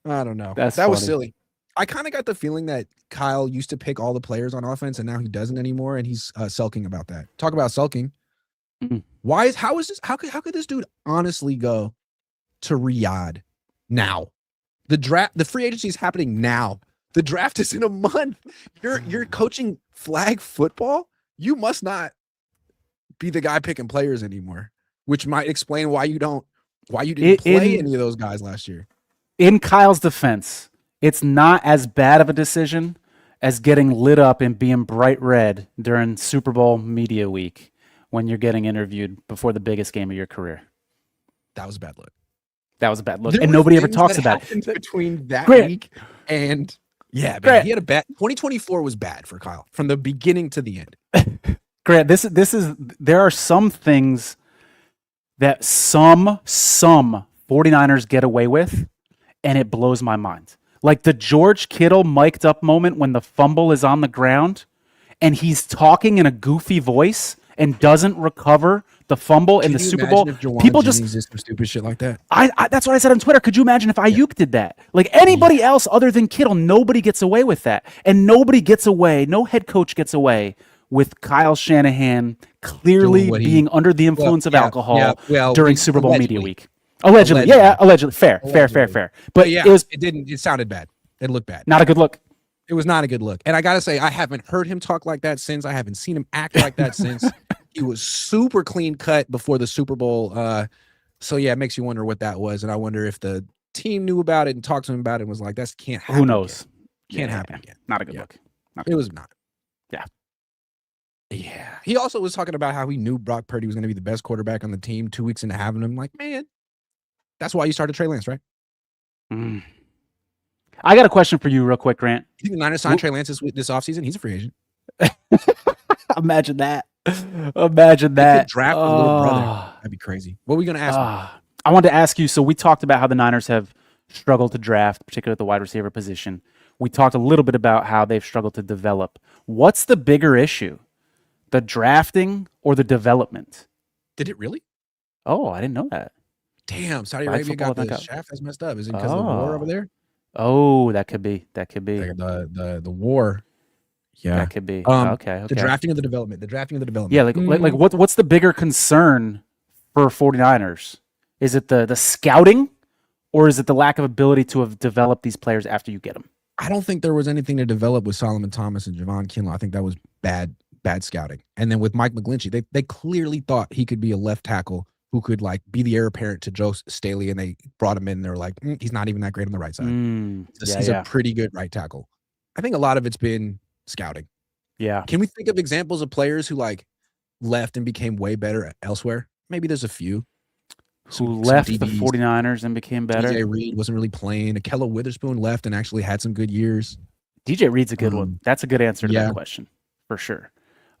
I don't know.
That
was silly. I kind of got the feeling that Kyle used to pick all the players on offense, and now he doesn't anymore, and he's sulking about that. Talk about sulking. How could this dude honestly go to Riyadh now? The free agency is happening now. The draft is in a month. You're coaching flag football. You must not be the guy picking players anymore, which might explain why you didn't play any of those guys last year.
In Kyle's defense, it's not as bad of a decision as getting lit up and being bright red during Super Bowl media week when you're getting interviewed before the biggest game of your career.
That was a bad look.
And nobody ever talks about it.
Between that week and man, he had a bad 2024 was bad for Kyle from the beginning to the end.
Grant, there are some things that some 49ers get away with, and it blows my mind. Like the George Kittle mic'd up moment when the fumble is on the ground and he's talking in a goofy voice and doesn't recover the fumble in the Super Bowl.
People just did some stupid shit like that.
That's what I said on Twitter. Could you imagine if Ayuk did that? Like anybody else other than Kittle, nobody gets away with that. And nobody gets away, no head coach gets away with Kyle Shanahan clearly being under the influence of alcohol during Super Bowl media week. Allegedly. Fair. But
it sounded bad. It looked bad.
Not a good look.
It was not a good look. And I got to say, I haven't heard him talk like that since. I haven't seen him act like that since. He was super clean cut before the Super Bowl. So it makes you wonder what that was. And I wonder if the team knew about it and talked to him about it and was like, that can't happen.
Who knows?
Can't happen again.
Not a good look.
It was not.
Yeah.
Yeah. He also was talking about how he knew Brock Purdy was going to be the best quarterback on the team 2 weeks into having him. Like, man, that's why you started Trey Lance, right?
I got a question for you real quick, Grant.
You think the Niners signed Trey Lance this offseason? He's a free agent.
Imagine that.
Draft a little brother. That'd be crazy. What are we going to ask me?
I wanted to ask you, so we talked about how the Niners have struggled to draft, particularly at the wide receiver position. We talked a little bit about how they've struggled to develop. What's the bigger issue? The drafting or the development?
Did it really?
Oh, I didn't know that.
Damn, Saudi Arabia got the shaft that's messed up. Is it because of the war over there?
Oh, that could be.
The war. Yeah,
that could be. Okay.
The drafting of the development.
Yeah, like what's the bigger concern for 49ers? Is it the scouting, or is it the lack of ability to have developed these players after you get them?
I don't think there was anything to develop with Solomon Thomas and Jauan Jennings. I think that was bad scouting. And then with Mike McGlinchey, they clearly thought he could be a left tackle who could like be the heir apparent to Joe Staley, and they brought him in. And they're like, he's not even that great on the right side. He's a pretty good right tackle. I think a lot of it's been scouting.
Yeah.
Can we think of examples of players who like left and became way better elsewhere? Maybe there's a few.
Who left the 49ers and became better?
DJ Reed wasn't really playing. Akella Witherspoon left and actually had some good years.
DJ Reed's a good one. That's a good answer to that question, for sure.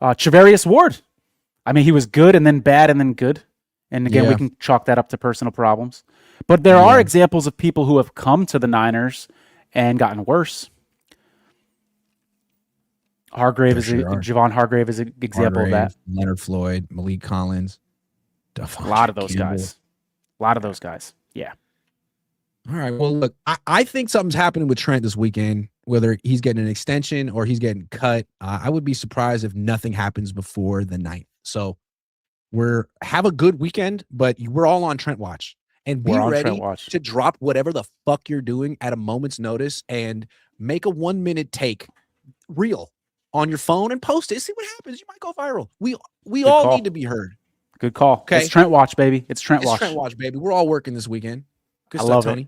Charvarius Ward. I mean, he was good and then bad and then good. And again, we can chalk that up to personal problems. But there are examples of people who have come to the Niners and gotten worse. Javon Hargrave is an example of that.
Leonard Floyd, Malik Collins.
A lot of those guys. Yeah.
All right. Well, look, I think something's happening with Trent this weekend, whether he's getting an extension or he's getting cut. I would be surprised if nothing happens before the 9th. So have a good weekend, but we're all on Trent watch. And be
We're on Trent
ready
watch.
to drop whatever the fuck you're doing at a moment's notice and make a 1-minute take reel on your phone and post it. See what happens. You might go viral. We
Good
all
call.
need to be heard.
Good call.
Okay.
It's Trent watch, baby. It's Trent
It's
watch.
Trent watch, baby. We're all working this weekend. Good
I
stuff,
love
Tony.
it.